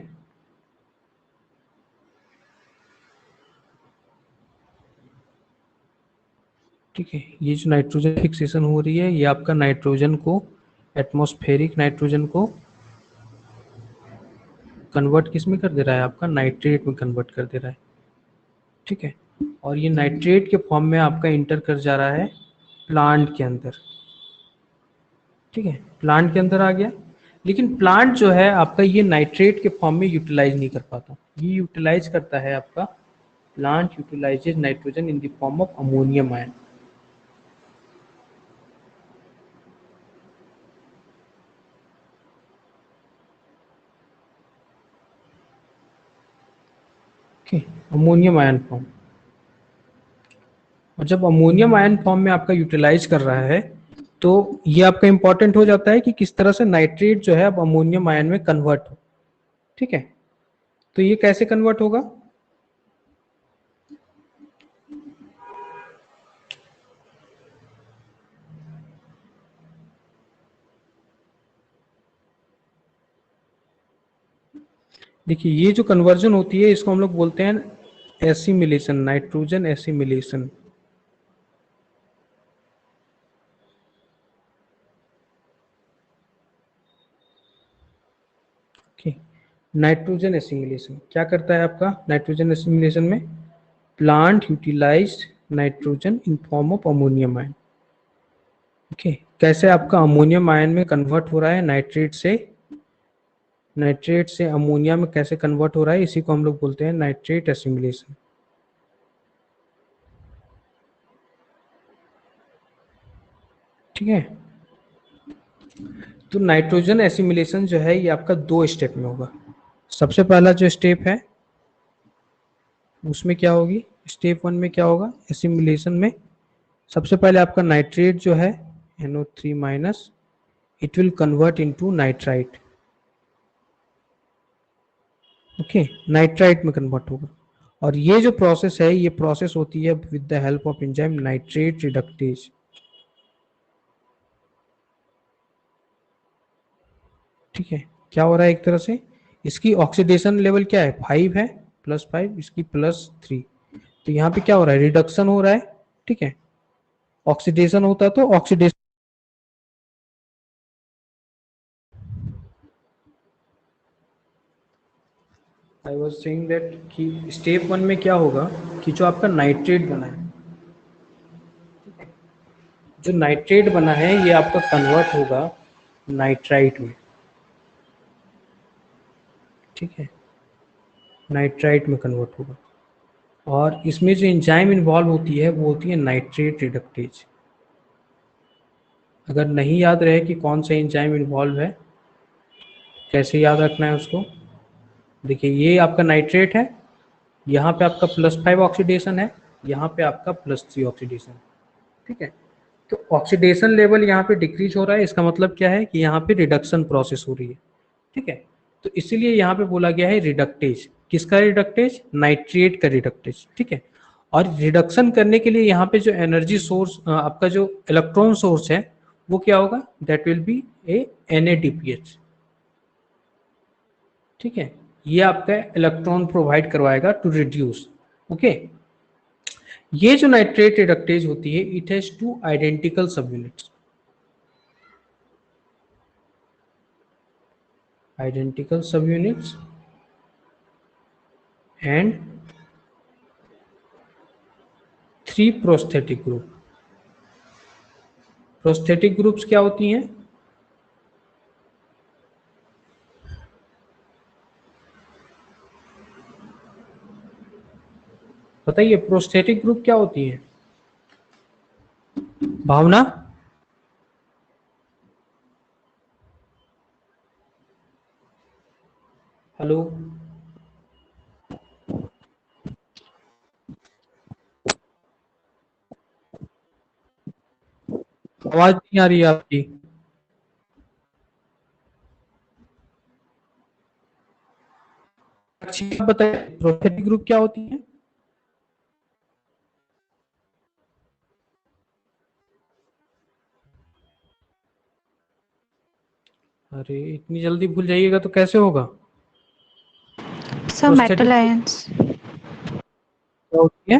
ठीक है, ये जो नाइट्रोजन फिक्सेशन हो रही है ये आपका नाइट्रोजन को, एटमॉस्फेरिक नाइट्रोजन को कन्वर्ट किस में कर दे रहा है? आपका नाइट्रेट में कन्वर्ट कर दे रहा है, ठीक है। और ये नाइट्रेट के फॉर्म में आपका इंटर कर जा रहा है प्लांट के अंदर, ठीक है, प्लांट के अंदर आ गया। लेकिन प्लांट जो है आपका ये नाइट्रेट के फॉर्म में यूटिलाइज नहीं कर पाता, ये यूटिलाइज करता है आपका, plant utilises nitrogen in the form of ammonium ion, ammonium ion form. और जब अमोनियम आयन फॉर्म में आपका यूटिलाइज कर रहा है तो ये आपका इंपॉर्टेंट हो जाता है कि किस तरह से नाइट्रेट जो है अब अमोनियम आयन में कन्वर्ट हो, ठीक है। तो ये कैसे कन्वर्ट होगा? देखिए ये जो कन्वर्जन होती है इसको हम लोग बोलते हैं assimilation, nitrogen assimilation, nitrogen assimilation क्या करता है आपका? नाइट्रोजन एसिमिलेशन में plant utilize nitrogen in form of ammonium ion, okay. कैसे आपका अमोनियम आयन में कन्वर्ट हो रहा है नाइट्रेट से, नाइट्रेट से अमोनिया में कैसे कन्वर्ट हो रहा है, इसी को हम लोग बोलते हैं नाइट्रेट एसिमिलेशन, ठीक ठीक है। तो नाइट्रोजन एसिमिलेशन जो है ये आपका 2 स्टेप में होगा। सबसे पहला जो स्टेप है उसमें क्या होगी, स्टेप 1 में क्या होगा, एसिमिलेशन में सबसे पहले आपका नाइट्रेट जो है NO3 minus, it will convert into nitrite. Okay, nitrite में कन्वर्ट होगा। और ये जो प्रोसेस है ये प्रोसेस होती है with the help of enzyme nitrate reductase. ठीक है, क्या हो रहा है, एक तरह से इसकी ऑक्सीडेशन लेवल क्या है, 5 है, +5, इसकी +3। तो यहाँ पे क्या हो रहा है, रिडक्शन हो रहा है। ठीक है, ऑक्सीडेशन होता तो oxidation, I was saying that कि स्टेप 1 में क्या होगा कि जो आपका नाइट्रेट बना है, जो नाइट्रेट बना है ये आपका कन्वर्ट होगा नाइट्राइट में। ठीक है, नाइट्राइट में कन्वर्ट होगा। और इसमें जो एंजाइम इन्वॉल्व होती है वो होती है नाइट्रेट रिडक्टेज। अगर नहीं याद रहे कि कौन सा एंजाइम इन्वॉल्व है, कैसे याद रखना है उसको, देखिए ये आपका नाइट्रेट है, यहाँ पे आपका +5 ऑक्सीडेशन है, यहाँ पे आपका +3 ऑक्सीडेशन। ठीक है, तो ऑक्सीडेशन लेवल यहाँ पे डिक्रीज हो रहा है, इसका मतलब क्या है कि यहाँ पे रिडक्शन प्रोसेस हो रही है। ठीक है, तो इसीलिए यहाँ पे बोला गया है रिडक्टेज। किसका रिडक्टेज, नाइट्रेट का रिडक्टेज। ठीक है, और रिडक्शन करने के लिए यहाँ पे जो एनर्जी सोर्स आपका जो इलेक्ट्रॉन सोर्स है वो क्या होगा, that will B A NADPH। ठीक है, ये आपका इलेक्ट्रॉन प्रोवाइड करवाएगा टू रिड्यूस। ओके, ये जो नाइट्रेट रिडक्टेज होती है इट हैज 2 आइडेंटिकल सब units, identical subunits and 3 prosthetic group। Prosthetic groups क्या होती हैं, बताइए, प्रोस्थेटिक ग्रुप क्या होती है, भावना? हेलो, आवाज नहीं आ रही है आपकी। बताइए प्रोस्थेटिक ग्रुप क्या होती है। अरे इतनी जल्दी भूल जाइएगा तो कैसे होगा। Sir, metal Prosthetic ions. क्या होती है,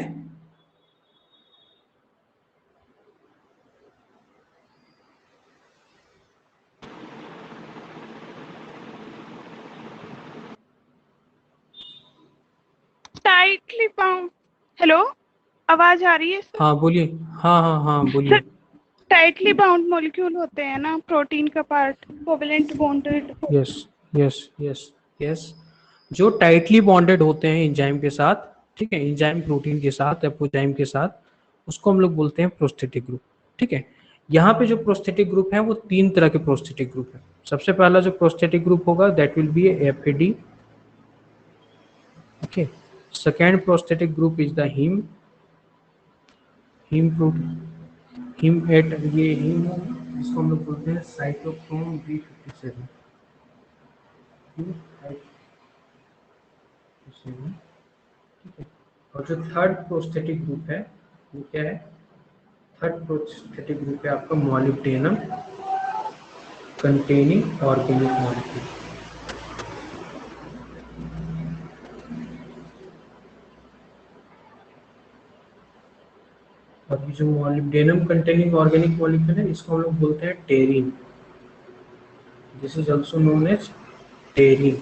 टाइटली बाउंड। हेलो, आवाज आ रही है सर? हाँ बोलिए, हाँ हाँ हाँ बोलिए। सर, टाइटली बाउंड मॉलिक्यूल होते हैं ना, प्रोटीन का part, covalent bonded. Yes yes yes yes, जो टाइटली बॉन्डेड होते हैं एंजाइम के साथ, ठीक है, एंजाइम प्रोटीन के साथ, एपोजाइम के साथ, उसको हम लोग बोलते हैं प्रोस्थेटिक ग्रुप। ठीक है, यहाँ पे जो प्रोस्थेटिक ग्रुप है वो 3 तरह के प्रोस्थेटिक ग्रुप है। सबसे पहला जो प्रोस्थेटिक ग्रुप होगा that will be FAD। Okay, second prosthetic group is the heme protein, heme eight, ये हीम जिसको हम लोग बोलते हैं साइटोक्रोम B57। और जो थर्ड प्रोस्थेटिक ग्रुप है वो क्या है, थर्ड प्रोस्थेटिक ग्रुप है आपका मॉलिब्डेनम कंटेनिंग ऑर्गेनिक मॉलिक्यूल। और ये जो मॉलिब्डेनम कंटेनिंग ऑर्गेनिक मॉलिक्यूल है इसको हम लोग बोलते हैं pterin, this is also known as pterin.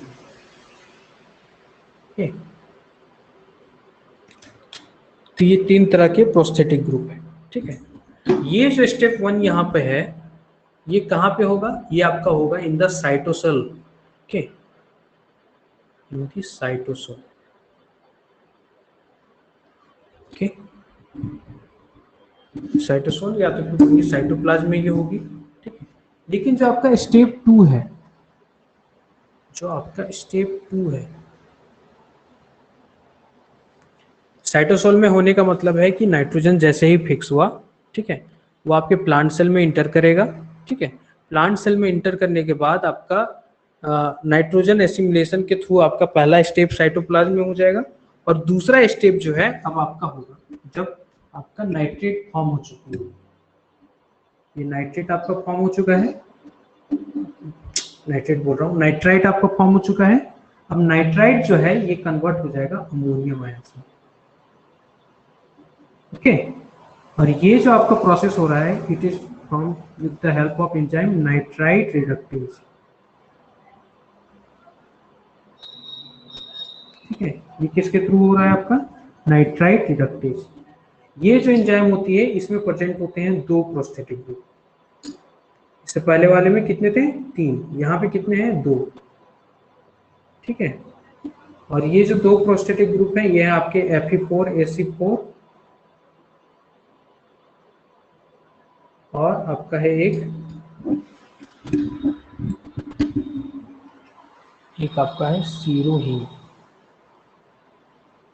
तो ये 3 तरह के प्रोस्थेटिक ग्रुप है। ठीक है, ये जो स्टेप 1 यहाँ पे है ये कहाँ पे होगा, ये आपका होगा in the cytosol. Okay, in the cytosol. Okay, cytosol या तो फिर बोलिए साइटोप्लाज्म में ये होगी, ठीक है। लेकिन जो आपका स्टेप 2 है, जो आपका स्टेप 2 है, साइटोसोल में होने का मतलब है कि नाइट्रोजन जैसे ही फिक्स हुआ, ठीक है, वो आपके प्लांट सेल में इंटर करेगा, ठीक है। प्लांट सेल में इंटर करने के बाद आपका नाइट्रोजन एसिमिलेशन के थ्रू आपका पहला स्टेप साइटोप्लाज्म में हो जाएगा, और दूसरा स्टेप जो है अब आपका होगा जब आपका नाइट्रेट फॉर्म हो चुकी है। ये नाइट्रेट आपका फॉर्म हो चुका है, नाइट्रेट बोल रहा हूँ, नाइट्राइट आपका फॉर्म हो चुका है। अब नाइट्राइट जो है ये कन्वर्ट हो जाएगा अमोनियम आयन से, ओके। और ये जो आपका प्रोसेस हो रहा है, it is from with the help of enzyme nitrite reductase, ठीक है। ये किसके थ्रू हो रहा है आपका? Nitrite reductase. ये जो एंजाइम होती है इसमें प्रेजेंट होते हैं 2 प्रोस्थेटिक ग्रुप। इससे पहले वाले में कितने थे? 3, यहाँ पे कितने हैं? 2, ठीक है। और ये जो 2 प्रोस्थेटिक ग्रुप हैं ये है आपके Fe4AC4 और आपका है एक आपका है सीरोहीन,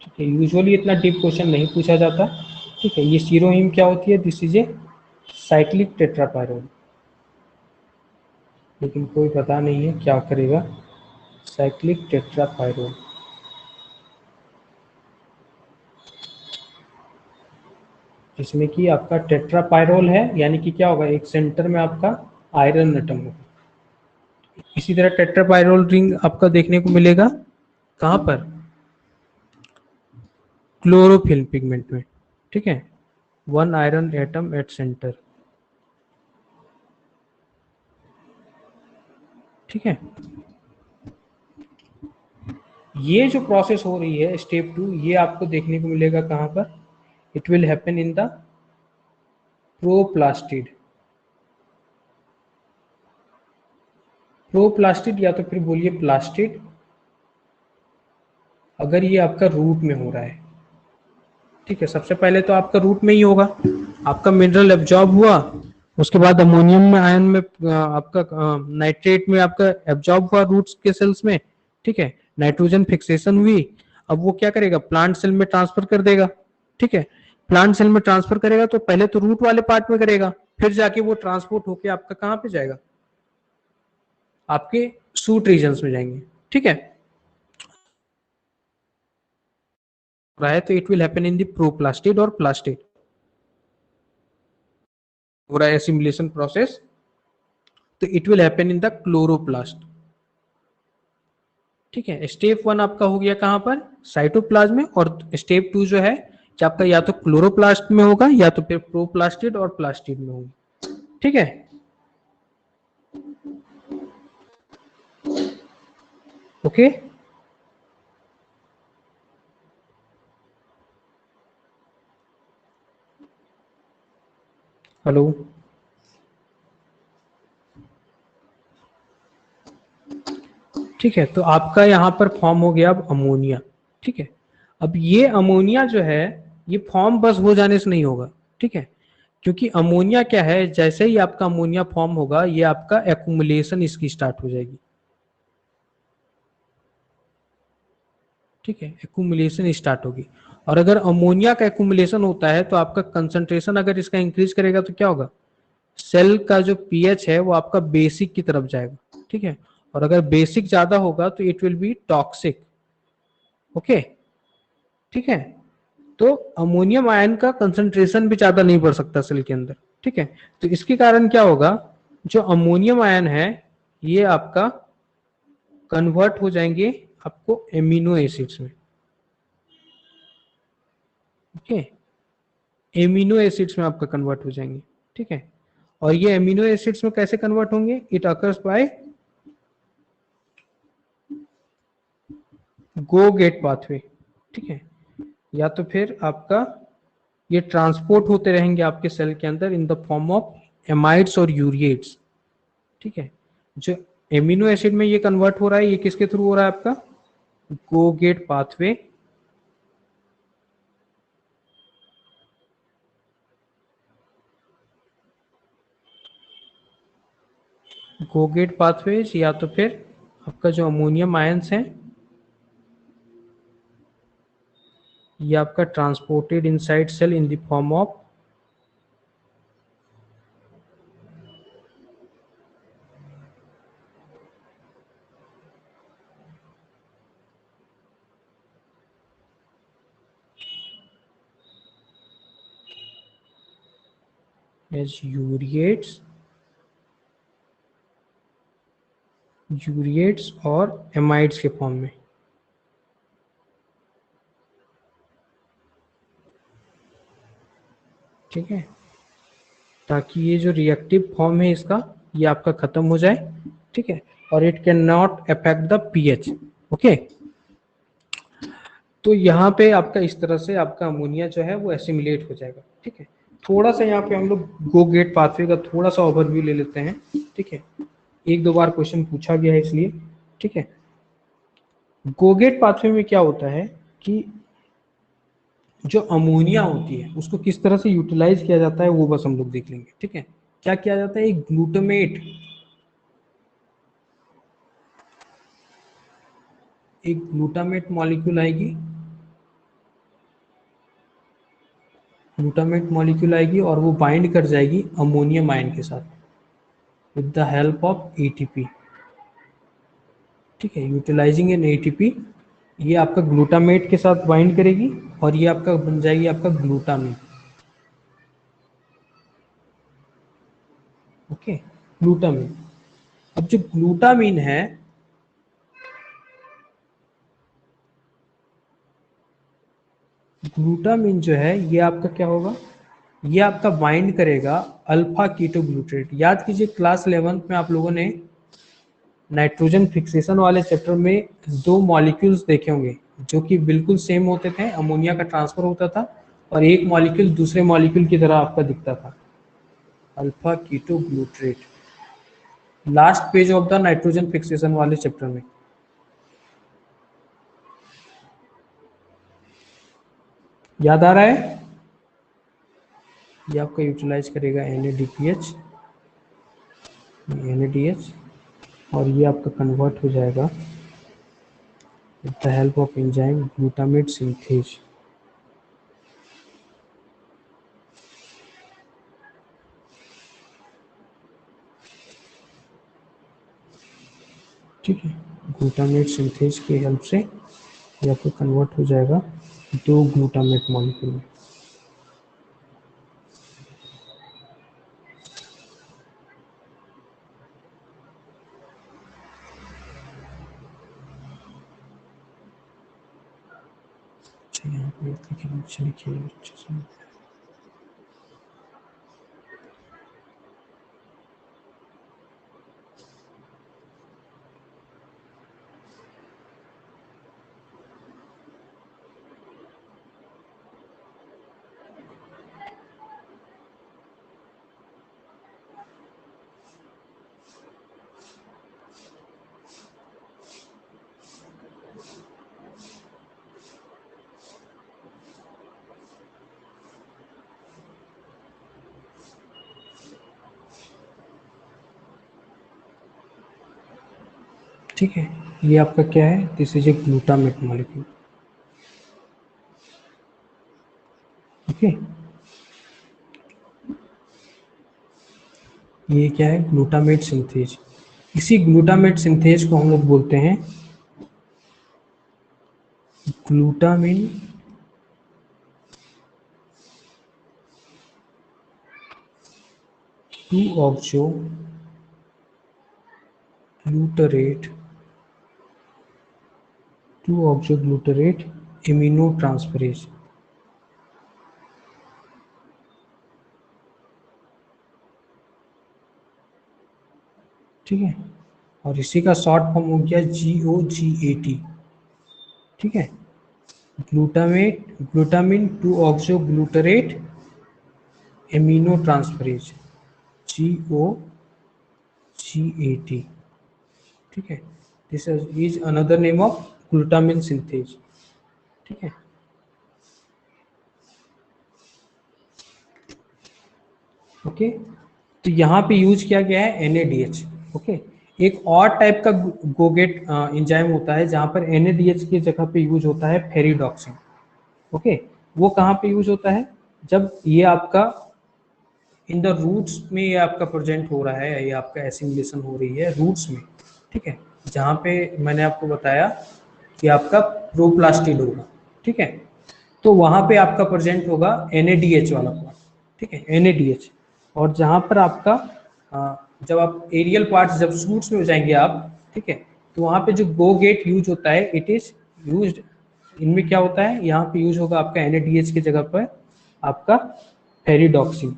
ठीक है। यूजुअली इतना डीप क्वेश्चन नहीं पूछा जाता, ठीक है। ये सीरोहीन क्या होती है? दिस इज ए साइक्लिक टेट्रापायरोल, लेकिन कोई पता नहीं है क्या करेगा साइक्लिक टेट्रापायरोल। जिसमें कि आपका टेट्रापायरोल है, यानी कि क्या होगा, एक सेंटर में आपका आयरन एटम होगा। इसी तरह टेट्रापायरोल रिंग आपका देखने को मिलेगा कहाँ पर? क्लोरोफिल्म पिगमेंट में, ठीक है। 1 आयरन एटम एट सेंटर, ठीक है। ये जो प्रोसेस हो रही है स्टेप 2, ये आपको देखने को मिलेगा कहाँ पर? It will happen in the proplastid. Proplastid या तो फिर बोलिए प्लास्टिड, अगर ये आपका रूट में हो रहा है, ठीक है। सबसे पहले तो आपका रूट में ही होगा, आपका मिनरल एब्जॉर्ब हुआ, उसके बाद अमोनियम में आयन में आपका नाइट्रेट में आपका एब्जॉर्ब हुआ रूट्स के सेल्स में, ठीक है। नाइट्रोजन फिक्सेशन हुई, अब वो क्या करेगा? प्लांट सेल में ट्रांसफर कर देगा, ठीक है। प्लांट सेल में ट्रांसफर करेगा तो पहले तो रूट वाले पार्ट में करेगा, फिर जाके वो ट्रांसपोर्ट होके आपका कहाँ पे जाएगा? आपके सूट रीजन्स में जाएंगे, ठीक है। रहा है तो it will happen in the proplastid और प्लास्टिड, हो रहा है एसिमिलेशन प्रोसेस, तो it will happen in the chloroplast, ठीक है। स्टेप 1 आपका हो गया कहां पर? साइटोप्लाज्म में। और स्टेप 2 जो है कि आपका या तो क्लोरोप्लास्ट में होगा या तो फिर प्रोप्लास्टिड और प्लास्टिड में होगा, ठीक है। ओके, हेलो, ठीक है। तो आपका यहाँ पर फॉर्म हो गया अब अमोनिया, ठीक है। अब ये अमोनिया जो है ये फॉर्म बस हो जाने से नहीं होगा, ठीक है। क्योंकि अमोनिया क्या है, जैसे ही आपका अमोनिया फॉर्म होगा ये आपका एक्युमुलेशन इसकी स्टार्ट हो जाएगी, ठीक है। एक्युमुलेशन स्टार्ट होगी, और अगर अमोनिया का एक्युमुलेशन होता है तो आपका कंसंट्रेशन अगर इसका इंक्रीज करेगा तो क्या होगा? सेल का जो पीएच है वो आपका बेसिक की तरफ जाएगा, ठीक है। और अगर बेसिक ज्यादा होगा तो it will be toxic, okay, ठीक है। तो अमोनियम आयन का कंसंट्रेशन भी ज्यादा नहीं बढ़ सकता सेल के अंदर, ठीक है। तो इसके कारण क्या होगा, जो अमोनियम आयन है ये आपका कन्वर्ट हो जाएंगे आपको एमिनो एसिड्स में, ओके। एमिनो एसिड्स में आपका कन्वर्ट हो जाएंगे, ठीक है। और ये एमिनो एसिड्स में कैसे कन्वर्ट होंगे? It occurs by go gate pathway, ठीक है। या तो फिर आपका ये ट्रांसपोर्ट होते रहेंगे आपके सेल के अंदर इन द फॉर्म ऑफ एमाइड्स और यूरिएट्स, ठीक है। जो एमिनो एसिड में ये कन्वर्ट हो रहा है ये किसके थ्रू हो रहा है? आपका गो गेट पाथवे, गोगेट पाथवेज या तो फिर आपका जो अमोनियम आयंस हैं ये आपका transported inside cell in the form of as ureides और एमाइड्स के फॉर्म में। ठीक है, ताकि ये जो रिएक्टिव फॉर्म है इसका ये आपका खत्म हो जाए। ठीक है, और it can not affect the pH. Okay, तो यहाँ पे आपका इस तरह से आपका अमोनिया जो है वो एसिमिलेट हो जाएगा। ठीक है, थोड़ा सा यहाँ पे हम लोग गो गेट पाथवे का थोड़ा सा ओवरव्यू ले लेते हैं। ठीक है, एक दो बार क्वेश्चन पूछा गया है इसलिए। ठीक है, गो गेट पाथवे में क्या होता है कि जो अमोनिया होती है उसको किस तरह से यूटिलाइज किया जाता है वो बस हम लोग देख लेंगे। ठीक है, क्या किया जाता है, एक ग्लूटामेट मॉलिक्यूल आएगी, ग्लूटामेट मॉलिक्यूल आएगी और वो बाइंड कर जाएगी अमोनियम आयन के साथ with the help of ATP. ठीक है, यूटिलाइजिंग एन एटीपी, ये आपका ग्लूटामेट के साथ बाइंड करेगी और ये आपका बन जाएगी आपका ग्लूटामिन। Okay, glutamine. अब जो ग्लूटामिन है ग्लूटामिन जो है ये आपका क्या होगा, ये आपका बाइंड करेगा अल्फा कीटोग्लूटारेट। याद कीजिए क्लास 11 में आप लोगों ने नाइट्रोजन फिक्सेशन वाले चैप्टर में दो मॉलिक्यूल्स देखे होंगे जो कि बिल्कुल सेम होते थे, अमोनिया का ट्रांसफर होता था और एक मॉलिक्यूल दूसरे मॉलिक्यूल की तरह आपका दिखता था, alpha ketoglutarate. Last page of the nitrogen fixation वाले चैप्टर में। याद आ रहा है? ये आपका यूटिलाइज करेगा NADPH, NADH, और ये आपका कन्वर्ट हो जाएगा with the help of enzyme glutamate synthase. ठीक है, ग्लूटामेट सिंथेज की हेल्प से ये आपको कन्वर्ट हो जाएगा दो ग्लूटामेट मॉलिक्यूल में। यहाँ पे लिखिए अच्छे से। ठीक है, ये आपका क्या है, this is a glutamate molecule. Okay, ये क्या है, ग्लूटामेट सिंथेज। इसी ग्लूटामेट सिंथेज को हम लोग बोलते हैं glutamine two oxo glutarate immuno transferase. ठीक है, और इसी का शॉर्ट फॉर्म हो गया GOGAT। ठीक है, glutamine two oxo glutarate amino transferase, GOGAT। ठीक है, this is another name of glutamine synthase. ठीक है, ओके, तो यहाँ पे यूज किया गया है NADH। ओके। एक और टाइप का गोगेट एंजाइम होता है जहां पर NADH की जगह पे यूज होता है फेरिडॉक्सिन। ओके, वो कहाँ पे यूज होता है? जब ये आपका इन द रूट्स में ये आपका प्रेजेंट हो रहा है, ये आपका एसिमिलेशन हो रही है रूट्स में, ठीक है, जहाँ पे मैंने आपको बताया कि आपका प्रोप्लास्टिड होगा, ठीक है, तो वहाँ पे आपका प्रेजेंट होगा NADH वाला पार्ट, ठीक है, NADH। और जहाँ पर आपका जब आप एरियल पार्ट्स जब शूट्स में हो जाएंगे आप, ठीक है, तो वहाँ पे जो गो गेट यूज होता है इट इज यूज्ड, इनमें क्या होता है, यहाँ पे यूज होगा आपका NADH की जगह पर आपका फेरिडॉक्सिन।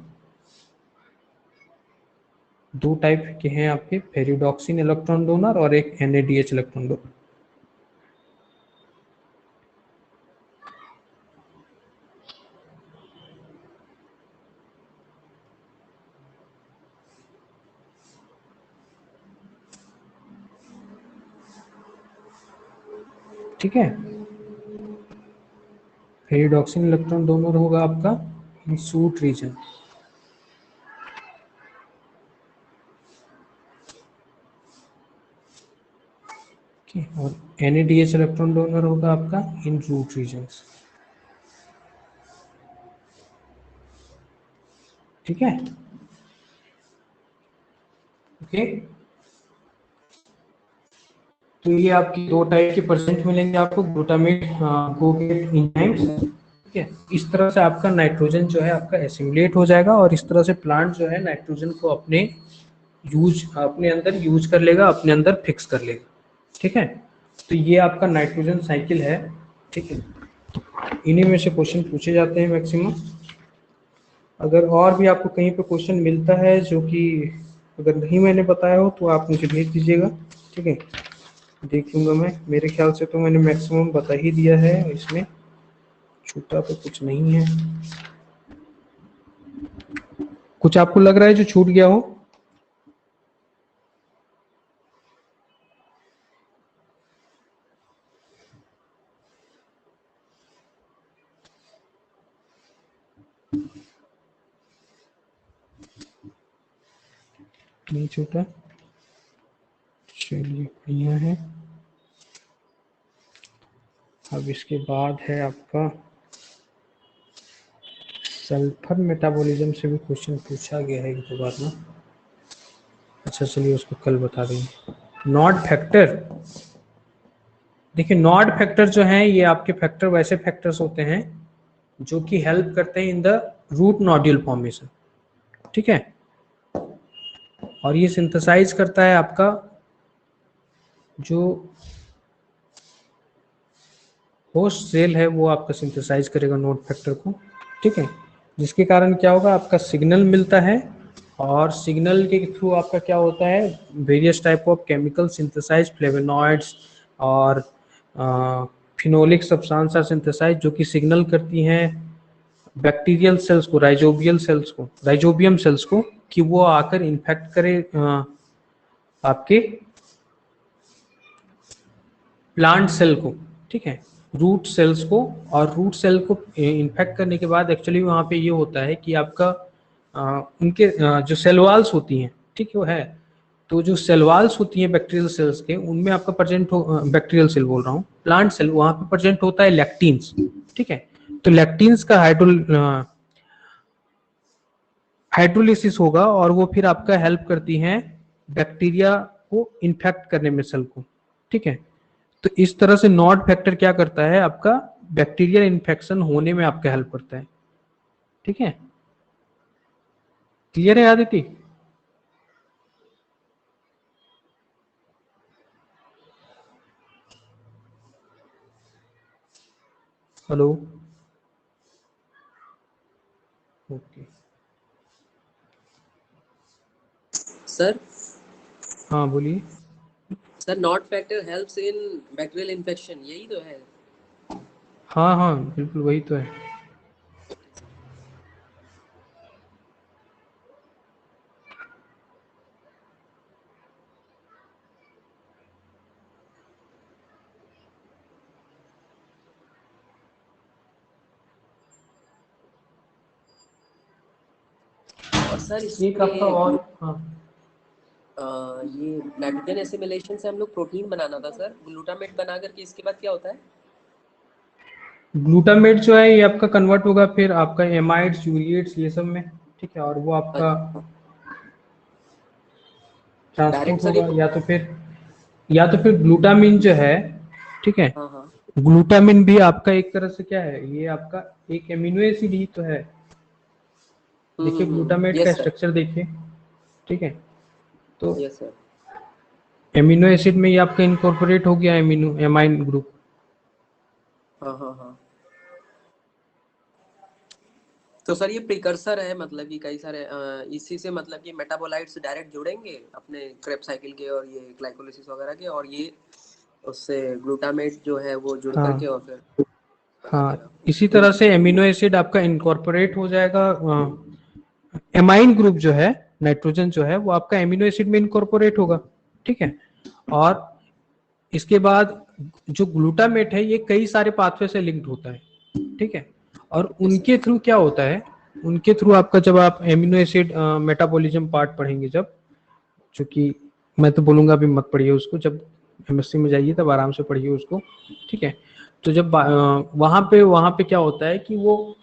दो टाइप के हैं आपके, फेरिडॉक्सिन इलेक्ट्रॉन डोनर और एक NADH इलेक्ट्रॉन डोनर। ठीक है, फेरिडॉक्सिन इलेक्ट्रॉन डोनर होगा आपका इन सूट रीजन, और NADH इलेक्ट्रॉन डोनर होगा आपका इन रूट रीजन्स। ठीक है, ओके। तो ये आपकी दो टाइप के परसेंट मिलेंगे आपको, ग्लूटामेट गोगेट एंजाइम्स, ठीक है। इस तरह से आपका नाइट्रोजन जो है आपका एसिमुलेट हो जाएगा और इस तरह से प्लांट जो है नाइट्रोजन को अपने अंदर यूज कर लेगा, अपने अंदर फिक्स कर लेगा, ठीक है। तो ये आपका नाइट्रोजन साइकिल है, ठीक है। इन्हीं में से क्वेश्चन पूछे जाते हैं मैक्सिमम। अगर और भी आपको कहीं पे क्वेश्चन मिलता है जो कि अगर नहीं मैंने बताया हो तो आप मुझे भेज दीजिएगा, ठीक है, देख लूंगा मैं। मेरे ख्याल से तो मैंने मैक्सिमम बता ही दिया है, इसमें छूटा तो कुछ नहीं है। कुछ आपको लग रहा है जो छूट गया हो? नहीं छूटा, चलिए बढ़िया है। अब इसके बाद है आपका सल्फर मेटाबॉलिज्म से भी क्वेश्चन पूछा गया है एक दो बार ना। अच्छा चलिए उसको कल बता देंगे। नॉड फैक्टर, देखिए नॉड फैक्टर जो है ये आपके फैक्टर वैसे फैक्टर्स होते हैं जो कि हेल्प करते हैं in the root nodule formation, ठीक है। और ये सिंथेसाइज करता है आपका जो होस्ट सेल है, वो आपका सिंथेसाइज करेगा नोड फैक्टर को, ठीक है। जिसके कारण क्या होगा, आपका सिग्नल मिलता है और सिग्नल के थ्रू आपका क्या होता है, various type of chemical synthesize, flavonoids और फिनोलिक सब्सटेंस आर सिंथेसाइज, जो कि सिग्नल करती हैं बैक्टीरियल सेल्स को, राइजोबियम सेल्स को कि वो आकर इन्फेक्ट करे आपके प्लांट सेल को, ठीक है, रूट सेल्स को। और रूट सेल को इन्फेक्ट करने के बाद एक्चुअली वहाँ पे ये होता है कि आपका उनके जो सेल वॉल्स होती हैं, ठीक है, वो है, तो जो सेल वॉल्स होती हैं बैक्टीरियल सेल्स के, उनमें आपका प्रेजेंट हो, बैक्टीरियल सेल बोल रहा हूँ, प्लांट सेल, वहाँ पे प्रेजेंट होता है लैक्टीन्स, ठीक है। तो लैक्टीन्स का हाइड्रोलिसिस होगा और वो फिर आपका हेल्प करती हैं बैक्टीरिया को इन्फेक्ट करने में सेल को, ठीक है। तो इस तरह से नॉड फैक्टर क्या करता है, आपका बैक्टीरियल इन्फेक्शन होने में आपका हेल्प करता है, ठीक है। क्लियर है आदिति? हेलो, ओके, सर हाँ बोलिए। Sir not factor helps in bacterial infection, यही तो है। हाँ हाँ बिल्कुल वही तो है। और सर एक आपका और, हाँ ये नाइट्रोजन एसिमिलेशन से हम लोग प्रोटीन बनाना था सर, ग्लूटामेट बना करके इसके बाद क्या होता है? ग्लूटामेट जो है ये आपका कन्वर्ट होगा फिर आपका एमाइड्स, यूरिएट्स, ये सब में, ठीक है, और वो आपका ट्रांसपोर्ट डायरेक्ट सर ये होगा, या तो फिर ग्लूटामिन जो है, ठीक है, हाँ हाँ ग्लूटामिन भी आपका एक तरह से क्या है, ये आपका एक एमिनो एसिड ही तो है। देखिए ग्लूटामेट का यस सर स्ट्रक्चर देखिए, ठीक है, तो यस सर एमिनो एसिड में ये आपका इनकॉर्पोरेट हो गया एमाइन ग्रुप। हाँ हाँ हाँ। तो सर ये प्रिकर्सर है, मतलब कि कई सारे इसी से मतलब कि मेटाबोलाइट्स डायरेक्ट जुड़ेंगे अपने क्रेब साइकिल के और ये ग्लाइकोलिसिस वगैरह के, और ये उससे ग्लूटामेट जो है वो जुड़ करके हाँ और फिर बना हाँ, देगा। इसी तरह से एमिनो एसिड आपका इनकॉर्पोरेट हो जाएगा, एमाइन ग्रुप जो है, नाइट्रोजन जो है वो आपका एमिनो एसिड में इनकॉर्पोरेट होगा, ठीक है, और इसके बाद जो ग्लूटामेट है ये कई सारे पाथवे से लिंक्ड होता है, ठीक है, और उनके थ्रू क्या होता है, उनके थ्रू आपका जब आप एमिनो एसिड मेटाबॉलिज्म पार्ट पढ़ेंगे जब, जो कि मैं तो बोलूंगा अभी मत पढ़िए उसको, जब एमएससी में जाइए तब आराम से पढ़िए उसको, ठीक है, तो जब वहां पे क्या होता है कि वो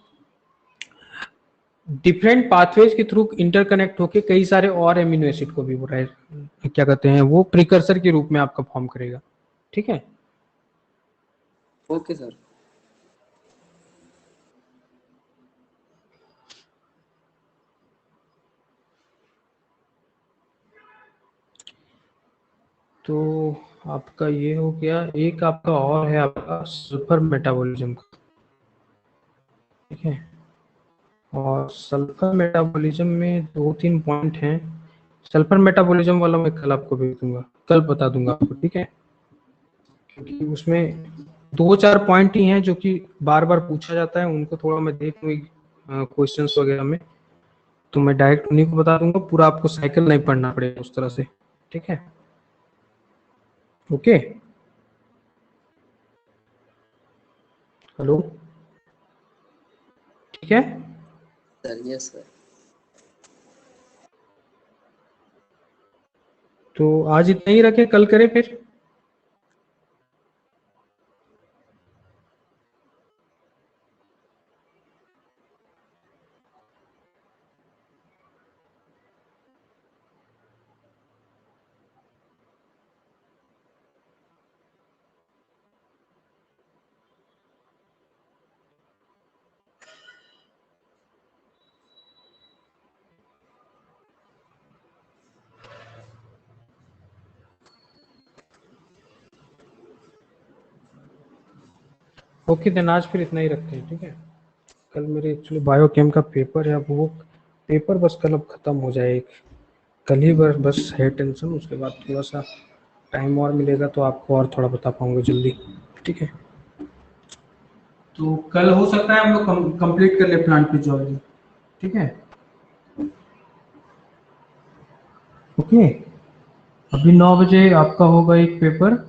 डिफरेंट पाथवेज के थ्रू इंटरकनेक्ट होके कई सारे और एमिनो एसिड को भी वो क्या कहते हैं, वो प्रिकर्सर के रूप में आपका फॉर्म करेगा, ठीक है। Okay sir. तो आपका ये हो गया, एक आपका और है आपका सल्फर मेटाबॉलिज्म का, ठीक है, और सल्फर मेटाबॉलिज्म में 2-3 पॉइंट हैं। सल्फर मेटाबॉलिज्म वाला मैं कल आपको भेज दूंगा, कल बता दूंगा आपको, ठीक है, क्योंकि उसमें 2-4 पॉइंट ही हैं जो कि बार बार पूछा जाता है, उनको थोड़ा मैं देख लूँ क्वेश्चंस वगैरह में, तो मैं डायरेक्ट उन्हीं को बता दूंगा, पूरा आपको साइकिल नहीं पढ़ना पड़ेगा उस तरह से, ठीक है, ओके। हेलो, ठीक है, सर यस सर। तो आज इतना ही रखें, कल करें फिर। ओके देन आज फिर इतना ही रखते हैं, ठीक है। कल मेरे एक्चुअली बायोकेम का पेपर है, अब वो पेपर बस कल अब खत्म हो जाए, कल ही बस है टेंशन, उसके बाद थोड़ा सा टाइम और मिलेगा तो आपको और थोड़ा बता पाऊंगा जल्दी, ठीक है। तो कल हो सकता है हम लोग कंप्लीट कर ले प्लांट फिजियोलॉजी, ठीक है, ओके। अभी 9 बजे आपका होगा एक पेपर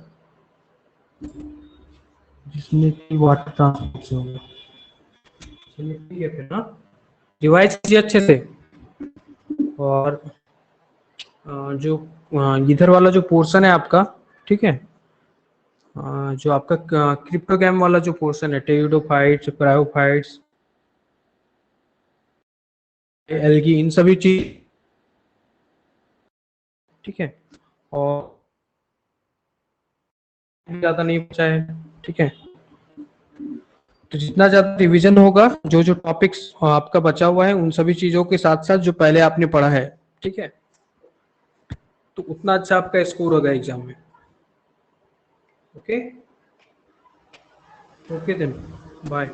जिसमें कि वाटर ट्रांसपोर्ट से होगा, चलिए ठीक है फिर ना, रिवाइज कीजिए अच्छे से, और जो इधर वाला जो पोर्शन है आपका, ठीक है, जो आपका क्रिप्टोगैम वाला जो पोर्शन है, टेरिडोफाइट्स, ब्रायोफाइट्स, एल्गी, इन सभी चीज, ठीक है, और ज्यादा नहीं बचा है, ठीक है, तो जितना ज्यादा रिवीजन होगा, जो जो टॉपिक्स आपका बचा हुआ है उन सभी चीजों के साथ साथ जो पहले आपने पढ़ा है, ठीक है, तो उतना अच्छा आपका स्कोर होगा एग्जाम में, ओके ओके देन बाय।